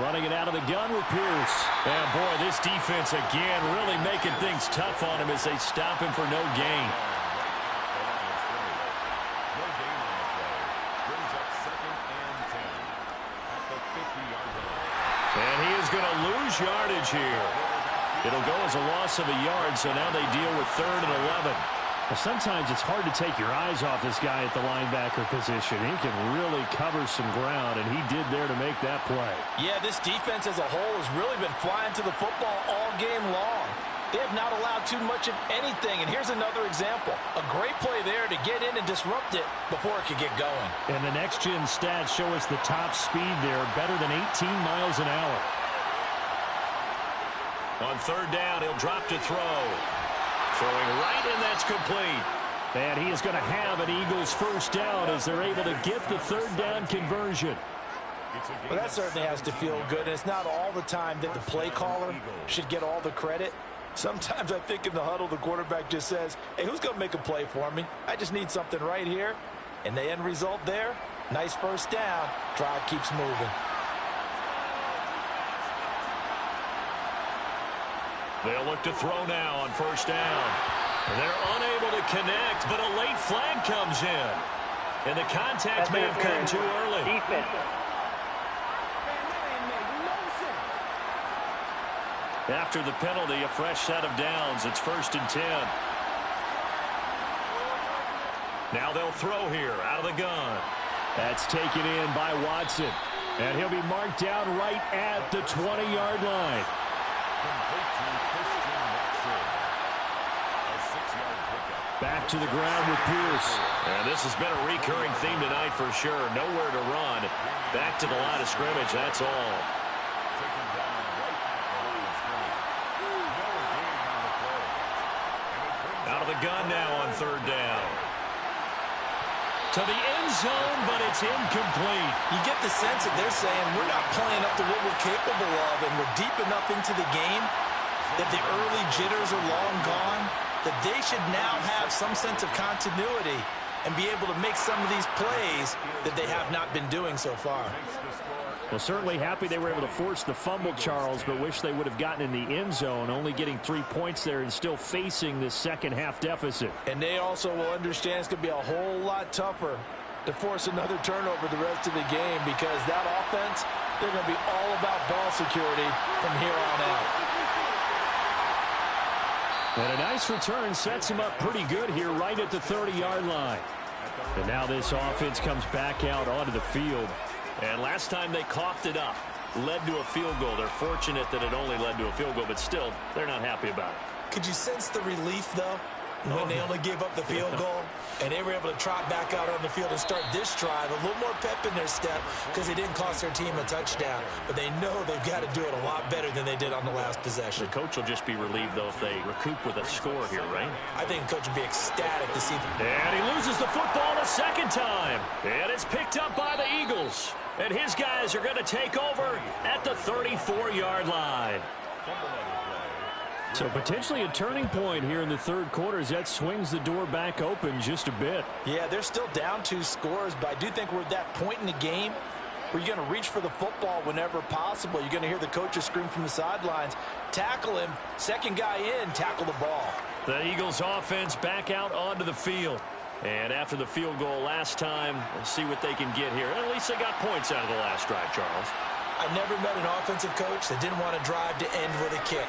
Running it out of the gun with Pierce. And boy, this defense again really making things tough on him as they stop him for no gain. And he is going to lose yardage here. It'll go as a loss of a yard, so now they deal with 3rd and 11. Well, sometimes it's hard to take your eyes off this guy at the linebacker position. He can really cover some ground, and he did there to make that play. Yeah, this defense as a whole has really been flying to the football all game long. They have not allowed too much of anything, and here's another example. A great play there to get in and disrupt it before it could get going. And the next-gen stats show us the top speed there, better than 18 miles an hour. On third down, he'll drop to throw. Throwing right, and that's complete. And he is going to have an Eagles first down as they're able to get the third down conversion. Well, that certainly has to feel good, and it's not all the time that the play caller should get all the credit. Sometimes I think in the huddle, the quarterback just says, hey, who's going to make a play for me? I just need something right here. And the end result there, nice first down. Drive keeps moving. They'll look to throw now on first down. They're unable to connect, but a late flag comes in. And the contact may have come too early. Defense. After the penalty, a fresh set of downs. It's 1st and 10. Now they'll throw here out of the gun. That's taken in by Watson. And he'll be marked down right at the 20-yard line. Back to the ground with Pierce. And this has been a recurring theme tonight for sure. Nowhere to run. Back to the line of scrimmage, that's all. Out of the gun now on 3rd down. To the end zone, but it's incomplete. You get the sense that they're saying we're not playing up to what we're capable of, and we're deep enough into the game that the early jitters are long gone, that they should now have some sense of continuity and be able to make some of these plays that they have not been doing so far. Well, certainly happy they were able to force the fumble, Charles, but wish they would have gotten in the end zone, only getting 3 points there and still facing this second-half deficit. And they also will understand it's going to be a whole lot tougher to force another turnover the rest of the game, because that offense, they're going to be all about ball security from here on out. And a nice return sets him up pretty good here right at the 30-yard line. And now this offense comes back out onto the field. And last time they coughed it up, led to a field goal. They're fortunate that it only led to a field goal, but still, they're not happy about it. Could you sense the relief, though, when they only gave up the field goal and they were able to trot back out on the field and start this drive? A little more pep in their step because they didn't cost their team a touchdown, but they know they've got to do it a lot better than they did on the last possession. The coach will just be relieved, though, if they recoup with a score here, right? I think the coach would be ecstatic to see them. And he loses the football a second time. And it's picked up by the Eagles. And his guys are going to take over at the 34-yard line. So potentially a turning point here in the third quarter as that swings the door back open just a bit. Yeah, they're still down 2 scores, but I do think we're at that point in the game where you're going to reach for the football whenever possible. You're going to hear the coaches scream from the sidelines, tackle him, second guy in, tackle the ball. The Eagles offense back out onto the field. And after the field goal last time, we'll see what they can get here. At least they got points out of the last drive, Charles. I never met an offensive coach that didn't want to drive to end with a kick.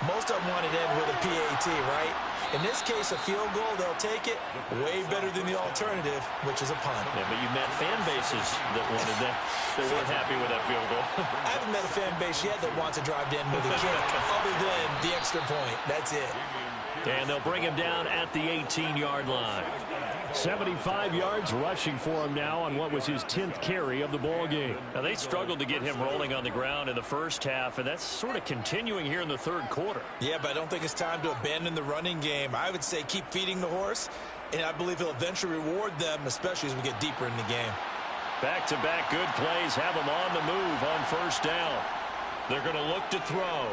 Most of them wanted to end with a PAT, right? In this case, a field goal, they'll take it. Way better than the alternative, which is a punt. Yeah, but you met fan bases that wanted that. They weren't happy with that field goal. I haven't met a fan base yet that wants to drive to end with a kick, other than the extra point. That's it. And they'll bring him down at the 18-yard line. 75 yards rushing for him now on what was his 10th carry of the ball game. Now, they struggled to get him rolling on the ground in the first half, and that's sort of continuing here in the third quarter. Yeah, but I don't think it's time to abandon the running game. I would say keep feeding the horse, and I believe he'll eventually reward them, especially as we get deeper in the game. Back-to-back good plays have him on the move on first down. They're going to look to throw.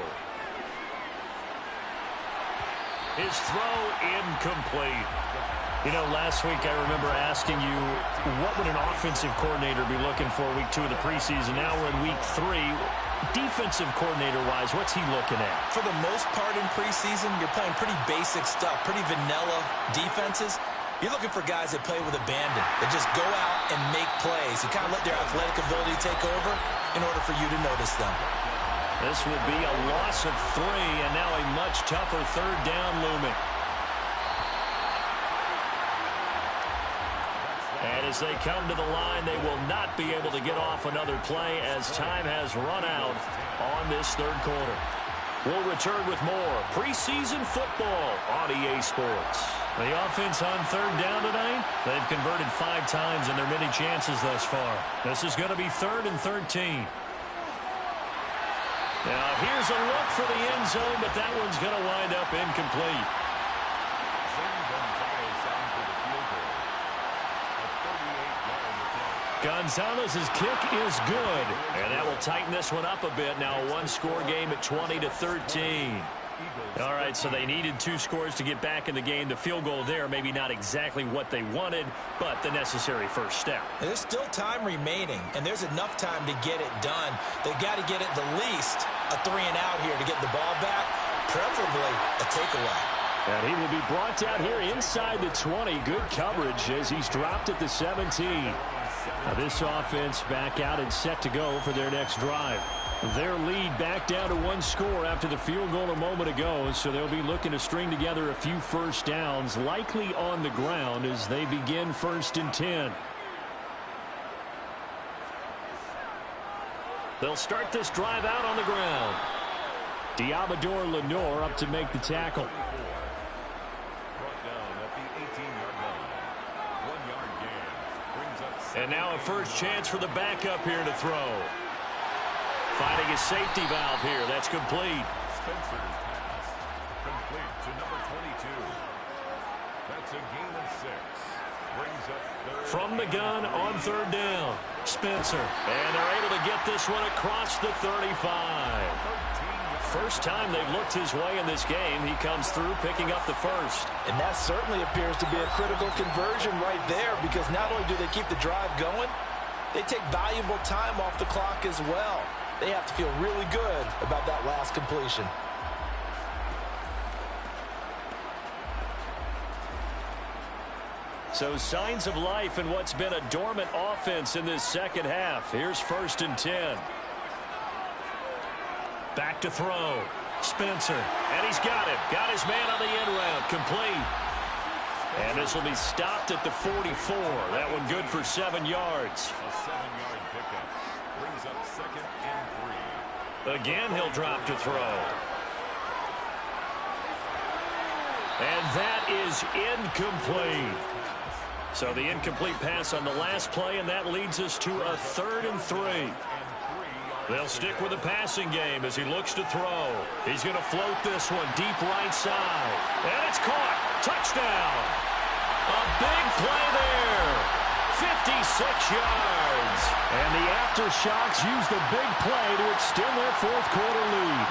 His throw incomplete. You know, last week I remember asking you, what would an offensive coordinator be looking for week 2 of the preseason? Now we're in week 3. Defensive coordinator-wise, what's he looking at? For the most part in preseason, you're playing pretty basic stuff, pretty vanilla defenses. You're looking for guys that play with abandon, that just go out and make plays. You kind of let their athletic ability take over in order for you to notice them. This will be a loss of 3, and now a much tougher third down looming. And as they come to the line, they will not be able to get off another play as time has run out on this third quarter. We'll return with more preseason football on EA Sports. The offense on third down tonight, They've converted 5 times in their many chances thus far. this is going to be 3rd and 13. Now here's a look for the end zone, but that one's going to wind up incomplete. Gonzalez's kick is good. And that will tighten this one up a bit. Now a 1-score game at 20-13. All right, so they needed 2 scores to get back in the game. The field goal there, maybe not exactly what they wanted, but the necessary first step. There's still time remaining, and there's enough time to get it done. They've got to get it the least a 3-and-out here to get the ball back, preferably a takeaway. And he will be brought down here inside the 20. Good coverage as he's dropped at the 17. Now this offense back out and set to go for their next drive. Their lead back down to 1 score after the field goal a moment ago, so they'll be looking to string together a few first downs, likely on the ground as they begin 1st and 10. They'll start this drive out on the ground. Diamador Lenore up to make the tackle. And now a first chance for the backup here to throw. Finding a safety valve here. That's complete. Spencer's pass. Complete to number 22. That's a gain of 6. Brings up third. From the gun on 3rd down. Spencer. And they're able to get this one across the 35. First time they've looked his way in this game. He comes through picking up the first. And that certainly appears to be a critical conversion right there, because not only do they keep the drive going, they take valuable time off the clock as well. They have to feel really good about that last completion. So signs of life in what's been a dormant offense in this second half. Here's 1st and 10. Back to throw. Spencer. And he's got him. Got his man on the end round. Complete. And this will be stopped at the 44. That one good for 7 yards. A 7-yard pickup. Brings up 2nd and 3. Again, he'll drop to throw. And that is incomplete. So the incomplete pass on the last play, and that leads us to a 3rd and 3. They'll stick with the passing game as he looks to throw. He's going to float this one deep right side. And it's caught. Touchdown. A big play there. 56 yards. And the Aftershocks use the big play to extend their 4th quarter lead.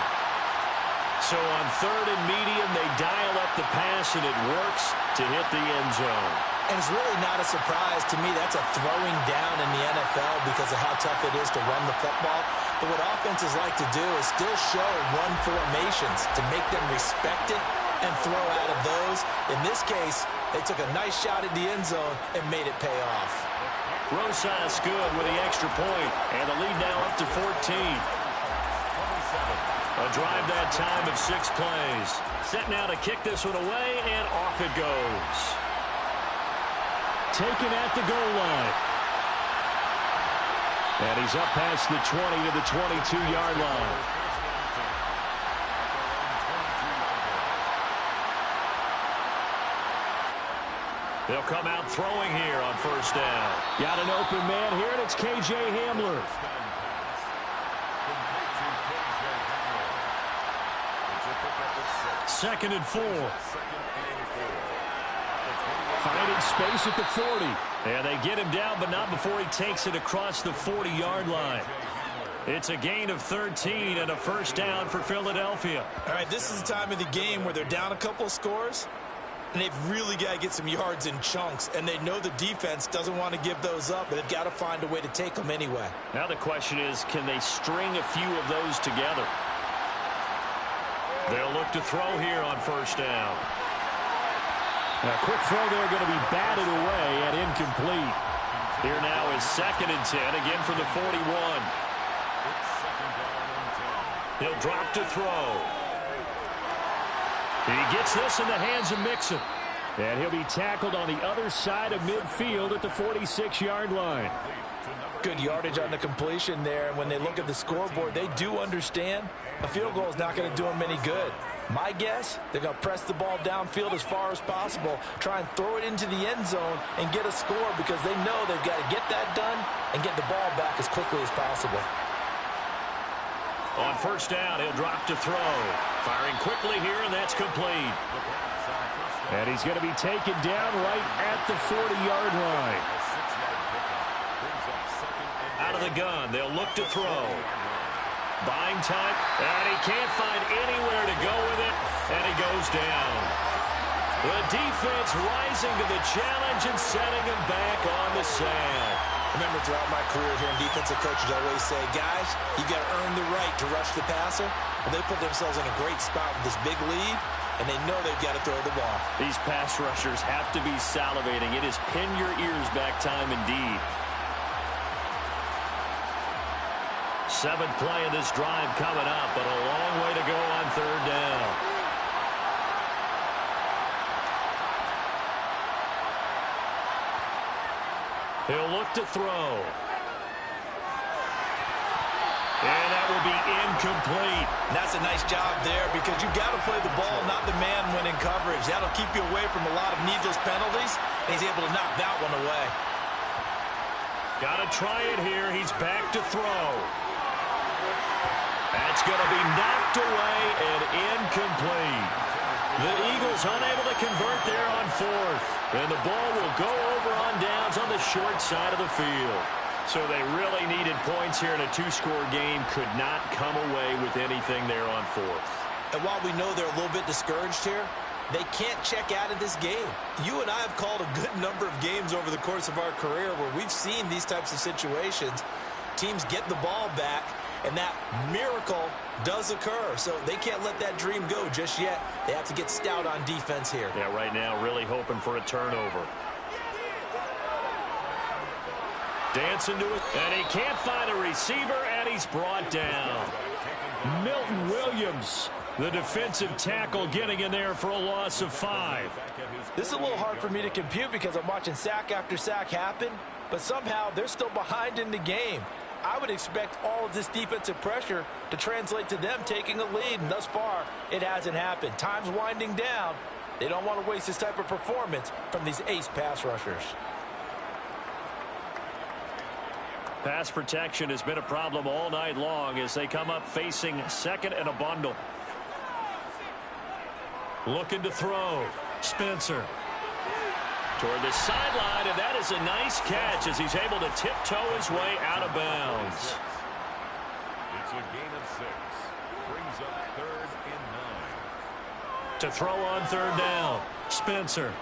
So on 3rd and medium, they dial up the pass, and it works to hit the end zone. And it's really not a surprise to me. That's a throwing down in the NFL because of how tough it is to run the football. But what offenses like to do is still show run formations to make them respect it and throw out of those. In this case, they took a nice shot at the end zone and made it pay off. Rosas good with the extra point, and the lead now up to 14. A drive that time of 6 plays. Set now to kick this one away, and off it goes. Taken at the goal line. And he's up past the 20 to the 22-yard line. They'll come out throwing here on 1st down. Got an open man here, and it's K.J. Hamler. 2nd and 4. Finding space at the 40. And they get him down, but not before he takes it across the 40-yard line. It's a gain of 13 and a first down for Philadelphia. All right, this is the time of the game where they're down a couple of scores, and they've really got to get some yards in chunks, and they know the defense doesn't want to give those up, but they've got to find a way to take them anyway. Now the question is, can they string a few of those together? They'll look to throw here on 1st down. A quick throw there going to be batted away and incomplete. Here now is 2nd and 10, again from the 41. He'll drop to throw. He gets this in the hands of Mixon. And he'll be tackled on the other side of midfield at the 46-yard line. Good yardage on the completion there. And when they look at the scoreboard, they do understand a field goal is not going to do them any good. My guess, they're going to press the ball downfield as far as possible, try and throw it into the end zone and get a score because they know they've got to get that done and get the ball back as quickly as possible. On 1st down, he'll drop to throw. Firing quickly here, and that's complete. And he's going to be taken down right at the 40-yard line. Out of the gun, they'll look to throw. Buying time, and he can't find anywhere to go with it, and he goes down. The defense rising to the challenge and setting him back on the sand. Remember, throughout my career here in defensive coaches, I always say, guys, you got to earn the right to rush the passer. And they put themselves in a great spot with this big lead, and they know they've got to throw the ball. These pass rushers have to be salivating. It is pin your ears back time indeed. Seventh play of this drive coming up, but a long way to go on third down. He'll look to throw. And that will be incomplete. That's a nice job there because you've got to play the ball, not the man when in coverage. That'll keep you away from a lot of needless penalties, and he's able to knock that one away. Got to try it here. He's back to throw. That's going to be knocked away and incomplete. The Eagles unable to convert there on fourth. And the ball will go over on downs on the short side of the field. So they really needed points here in a two-score game. Could not come away with anything there on fourth. And while we know they're a little bit discouraged here, they can't check out of this game. You and I have called a good number of games over the course of our career where we've seen these types of situations. Teams get the ball back, and that miracle does occur. So they can't let that dream go just yet. They have to get stout on defense here. Yeah, right now really hoping for a turnover. Dancing to it, and he can't find a receiver, and he's brought down. Milton Williams, the defensive tackle, getting in there for a loss of 5. This is a little hard for me to compute because I'm watching sack after sack happen, but somehow they're still behind in the game. I would expect all of this defensive pressure to translate to them taking a lead, and thus far, it hasn't happened. Time's winding down. They don't want to waste this type of performance from these ace pass rushers. Pass protection has been a problem all night long as they come up facing second and a bundle. Looking to throw. Spencer. Toward the sideline, and that is a nice catch as he's able to tiptoe his way out of bounds. It's a gain of 6. Brings up 3rd and 9. To throw on third down. Spencer.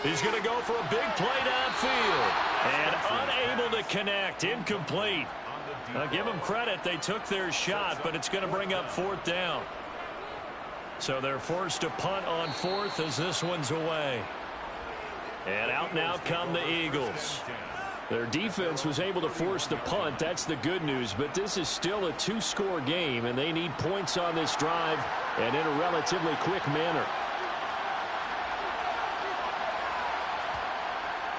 He's going to go for a big play downfield. And unable to connect. Incomplete. I'll give them credit. They took their shot, but it's going to bring up 4th down. So they're forced to punt on 4th as this one's away. And out now come the Eagles. Their defense was able to force the punt. That's the good news. But this is still a two-score game, and they need points on this drive and in a relatively quick manner.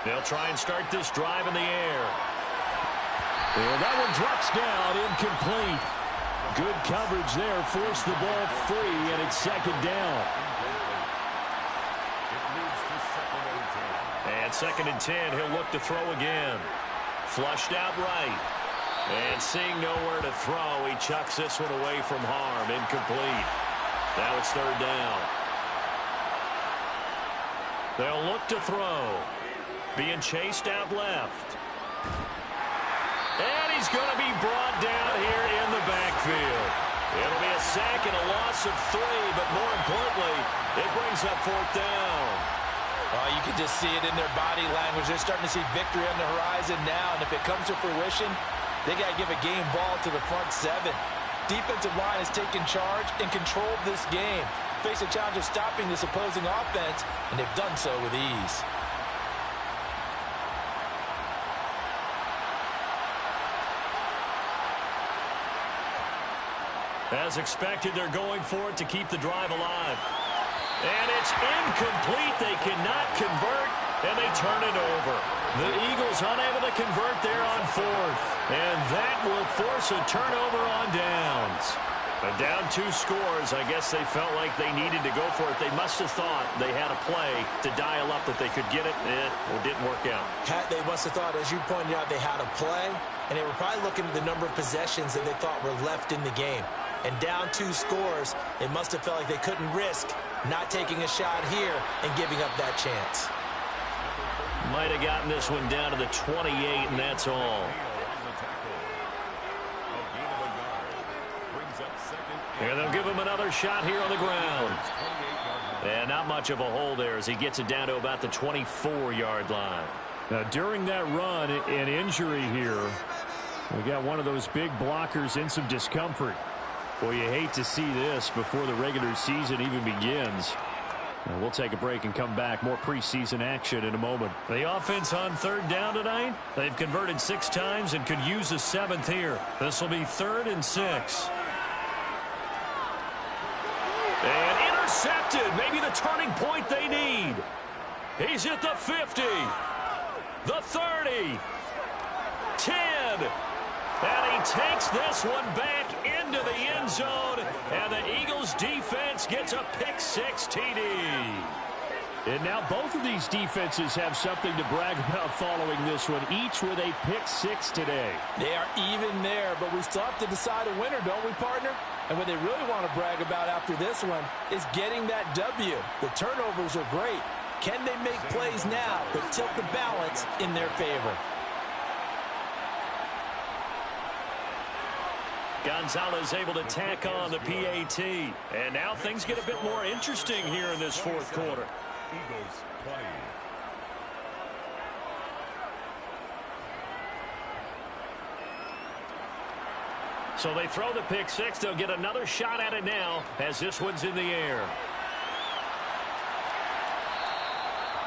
They'll try and start this drive in the air. And that one drops down, incomplete. Good coverage there, forced the ball free, and it's second down. And 2nd and 10, he'll look to throw again. Flushed out right. And seeing nowhere to throw, he chucks this one away from harm. Incomplete. Now it's 3rd down. They'll look to throw. Being chased out left. And he's going to be brought down here in the backfield. It'll be a sack and a loss of 3, but more importantly, it brings up 4th down. You can just see it in their body language. They're starting to see victory on the horizon now, and if it comes to fruition, they got to give a game ball to the front 7. Defensive line has taken charge and controlled this game. Face a challenge of stopping this opposing offense, and they've done so with ease. As expected, they're going for it to keep the drive alive. And it's incomplete. They cannot convert, and they turn it over. The Eagles unable to convert there on 4th. And that will force a turnover on downs. And down 2 scores, I guess they felt like they needed to go for it. They must have thought they had a play to dial up that they could get it. It didn't work out. They must have thought, as you pointed out, they had a play, and they were probably looking at the number of possessions that they thought were left in the game. And down 2 scores, they must have felt like they couldn't risk not taking a shot here and giving up that chance. Might have gotten this one down to the 28, and that's all. And they'll give him another shot here on the ground. And not much of a hole there as he gets it down to about the 24-yard line. Now, during that run, an injury here. We got one of those big blockers in some discomfort. Well, you hate to see this before the regular season even begins. Now, we'll take a break and come back. More preseason action in a moment. The offense on third down tonight. They've converted 6 times and could use a 7th here. This will be 3rd and 6. And intercepted. Maybe the turning point they need. He's at the 50. The 30. 10. And he takes this one back into the end zone. And the Eagles defense gets a pick-6 TD. And now both of these defenses have something to brag about following this one, each with a pick-6 today. They are even there, but we still have to decide a winner, don't we, partner? And what they really want to brag about after this one is getting that W. The turnovers are great. Can they make plays now that tilt the balance in their favor? Gonzalez able to tack on the PAT. And now things get a bit more interesting here in this 4th quarter. Eagles 20. So they throw the pick-6. They'll get another shot at it now as this one's in the air.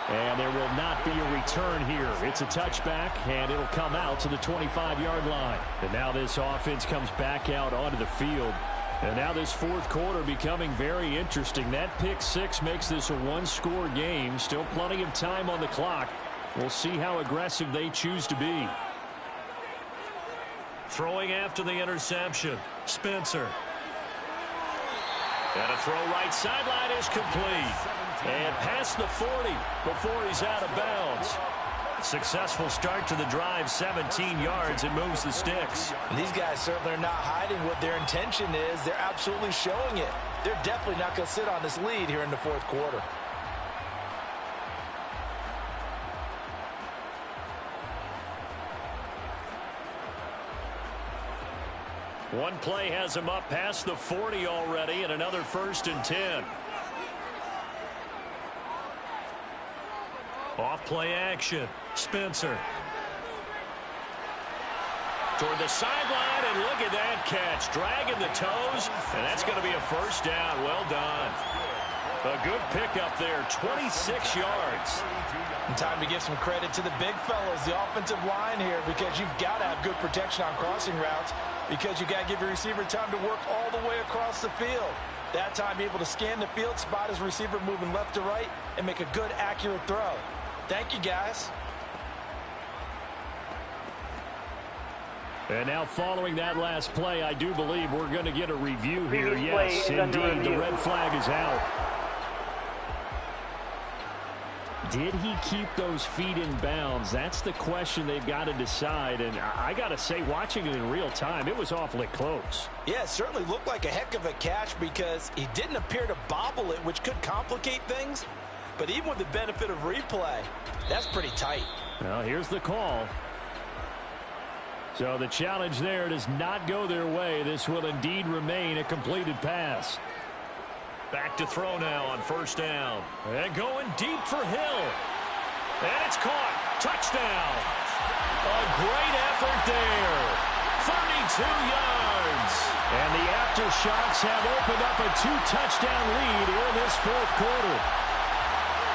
And there will not be a return here. It's a touchback, and it'll come out to the 25-yard line. And now this offense comes back out onto the field. And now this 4th quarter becoming very interesting. That pick-6 makes this a 1-score game. Still plenty of time on the clock. We'll see how aggressive they choose to be. Throwing after the interception. Spencer. And a throw right sideline is complete. And past the 40 before he's out of bounds. Successful start to the drive, 17 yards, and moves the sticks. And these guys certainly are not hiding what their intention is. They're absolutely showing it. They're definitely not going to sit on this lead here in the 4th quarter. One play has him up past the 40 already, and another 1st and 10. Off play action. Spencer. Toward the sideline, and look at that catch. Dragging the toes, and that's going to be a 1st down. Well done. A good pickup there, 26 yards. And time to give some credit to the big fellas, the offensive line here, because you've got to have good protection on crossing routes, because you've got to give your receiver time to work all the way across the field. That time, be able to scan the field, spot his receiver moving left to right, and make a good, accurate throw. Thank you, guys. And now following that last play, I do believe we're going to get a review here. Previous play Yes, is under indeed, the review. red flag is out. Did he keep those feet in bounds? That's the question they've got to decide. And I got to say, watching it in real time, it was awfully close. Yeah, it certainly looked like a heck of a catch because he didn't appear to bobble it, which could complicate things. But even with the benefit of replay, that's pretty tight. Well, here's the call. So the challenge there does not go their way. This will indeed remain a completed pass. Back to throw now on 1st down. And going deep for Hill. And it's caught. Touchdown. A great effort there. 32 yards. And the Aftershocks have opened up a 2-touchdown lead here in this 4th quarter.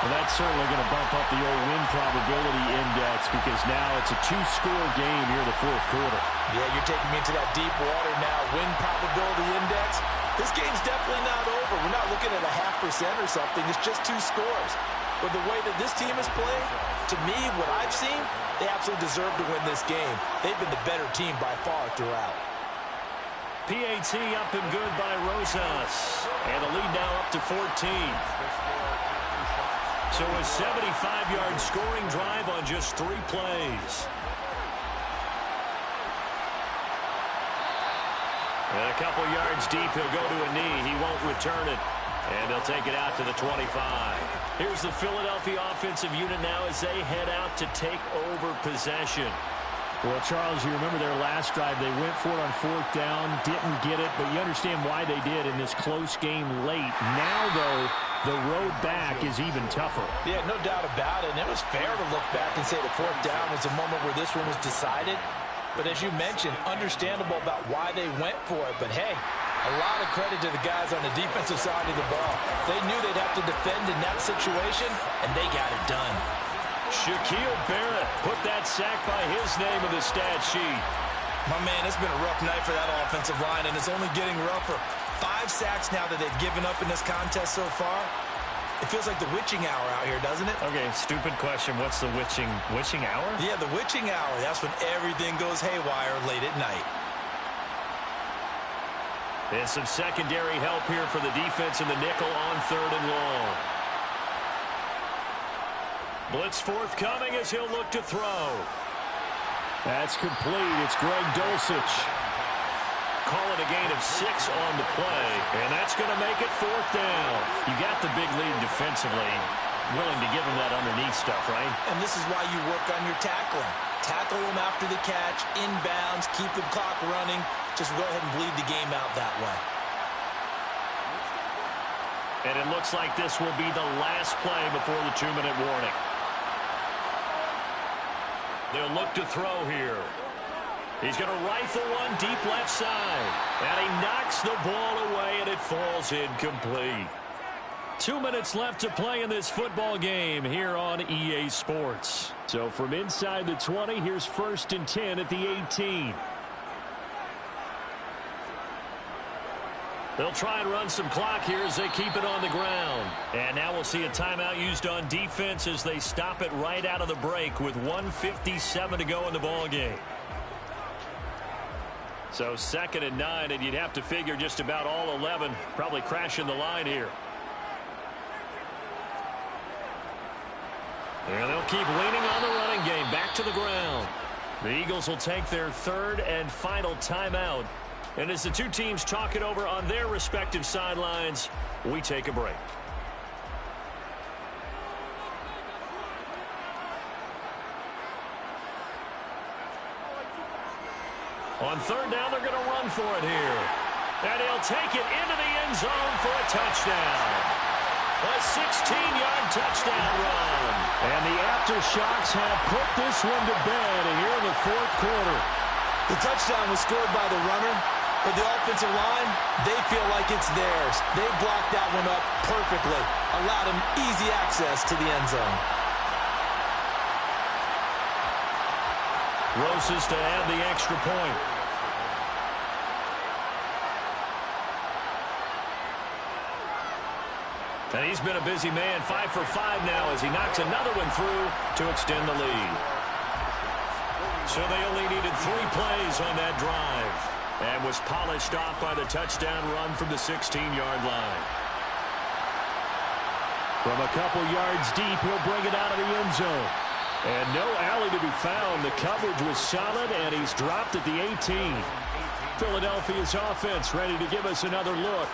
Well, that's certainly going to bump up the old win probability index because now it's a 2-score game here in the 4th quarter. Yeah, you're taking me into that deep water now. Win probability index. This game's definitely not over. We're not looking at a 0.5% or something. It's just 2 scores. But the way that this team is playing, to me, what I've seen, they absolutely deserve to win this game. They've been the better team by far throughout. PAT up and good by Rosas. And the lead now up to 14. So a 75-yard scoring drive on just 3 plays. And a couple yards deep, he'll go to a knee. He won't return it. And they'll take it out to the 25. Here's the Philadelphia offensive unit now as they head out to take over possession. Well, Charles, you remember their last drive. They went for it on 4th down, didn't get it, but you understand why they did in this close game late. Now, though, the road back is even tougher. Yeah, no doubt about it. And it was fair to look back and say the 4th down was a moment where this one was decided. But as you mentioned, understandable about why they went for it. But, hey, a lot of credit to the guys on the defensive side of the ball. They knew they'd have to defend in that situation, and they got it done. Shaquille Barrett put that sack by his name in the stat sheet. My man, it's been a rough night for that offensive line, and it's only getting rougher. 5 sacks now that they've given up in this contest so far. It feels like the witching hour out here, doesn't it? Okay, stupid question. What's the witching hour? Yeah, the witching hour. That's when everything goes haywire late at night. And some secondary help here for the defense in the nickel on 3rd and long. Blitz forthcoming as he'll look to throw. That's complete. It's Greg Dulcich. Call it a gain of 6 on the play, and that's going to make it 4th down. You got the big lead defensively. Willing to give him that underneath stuff, right? And this is why you work on your tackling. Tackle him after the catch, inbounds, keep the clock running. Just go ahead and bleed the game out that way. And it looks like this will be the last play before the 2-minute warning. They'll look to throw here. He's going to rifle one deep left side. And he knocks the ball away, and it falls incomplete. 2 minutes left to play in this football game here on EA Sports. So from inside the 20, here's 1st and 10 at the 18. They'll try and run some clock here as they keep it on the ground. And now we'll see a timeout used on defense as they stop it right out of the break with 1:57 to go in the ball game. So 2nd and 9, and you'd have to figure just about all 11 probably crashing the line here. And they'll keep leaning on the running game back to the ground. The Eagles will take their 3rd and final timeout. And as the two teams talk it over on their respective sidelines, we take a break. On 3rd down, they're going to run for it here. And he'll take it into the end zone for a touchdown. A 16-yard touchdown run. And the Aftershocks have put this one to bed here in the 4th quarter. The touchdown was scored by the runner. For the offensive line, they feel like it's theirs. They blocked that one up perfectly. Allowed him easy access to the end zone. Roses to add the extra point. And he's been a busy man, 5 for 5 now as he knocks another one through to extend the lead. So they only needed 3 plays on that drive. And was polished off by the touchdown run from the 16-yard line. From a couple yards deep, he'll bring it out of the end zone. And no alley to be found. The coverage was solid, and he's dropped at the 18. Philadelphia's offense ready to give us another look.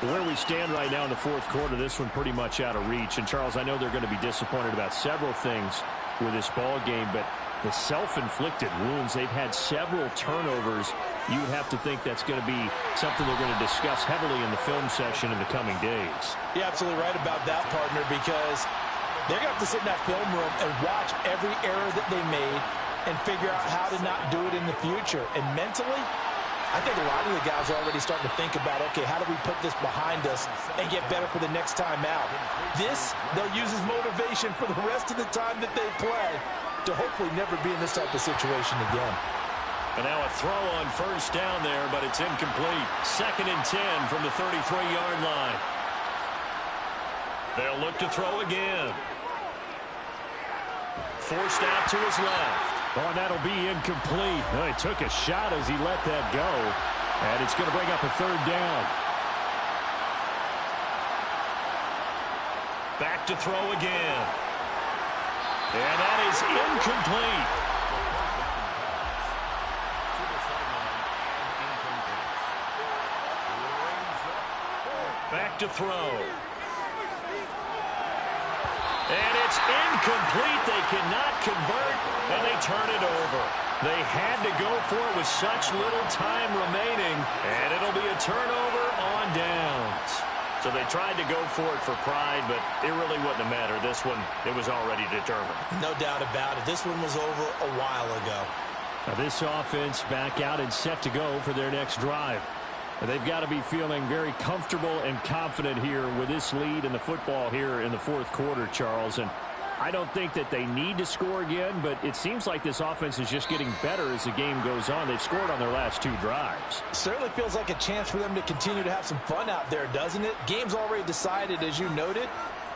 Where we stand right now in the 4th quarter, this one pretty much out of reach. And, Charles, I know they're going to be disappointed about several things with this ball game, but the self-inflicted wounds, they've had several turnovers. You would have to think that's going to be something they're going to discuss heavily in the film session in the coming days. You're absolutely right about that, partner, because they're going to have to sit in that film room and watch every error that they made and figure out how to not do it in the future. And mentally, I think a lot of the guys are already starting to think about, okay, how do we put this behind us and get better for the next time out? This, they'll use as motivation for the rest of the time that they play to hopefully never be in this type of situation again. And now a throw on 1st down there, but it's incomplete. 2nd and 10 from the 33-yard line. They'll look to throw again. Forced out to his left. Oh, and that'll be incomplete. Well, he took a shot as he let that go. And it's going to bring up a 3rd down. Back to throw again. And that is incomplete. Back to throw. And it's incomplete. They cannot convert, and they turn it over. They had to go for it with such little time remaining, and it'll be a turnover on downs. So they tried to go for it for pride, but it really wouldn't have mattered. This one, it was already determined. No doubt about it. This one was over a while ago. Now this offense back out and set to go for their next drive. They've got to be feeling very comfortable and confident here with this lead in the football here in the fourth quarter, Charles. And I don't think that they need to score again, but it seems like this offense is just getting better as the game goes on. They've scored on their last 2 drives. Certainly feels like a chance for them to continue to have some fun out there, doesn't it? Game's already decided, as you noted,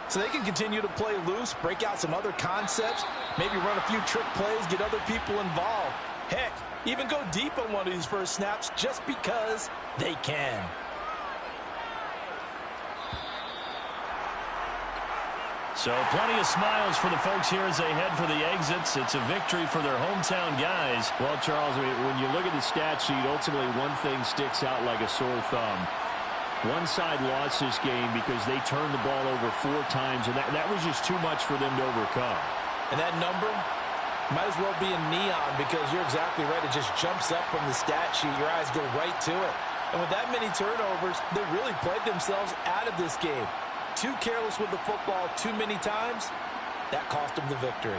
so they can continue to play loose, break out some other concepts, maybe run a few trick plays, get other people involved. Heck, even go deep on one of these first snaps just because they can. So plenty of smiles for the folks here as they head for the exits. It's a victory for their hometown guys. Well, Charles, when you look at the stat sheet, ultimately one thing sticks out like a sore thumb. One side lost this game because they turned the ball over 4 times, and that was just too much for them to overcome. And that number might as well be in neon because you're exactly right. It just jumps up from the stat sheet. Your eyes go right to it. And with that many turnovers, they really played themselves out of this game. Too careless with the football too many times. That cost them the victory.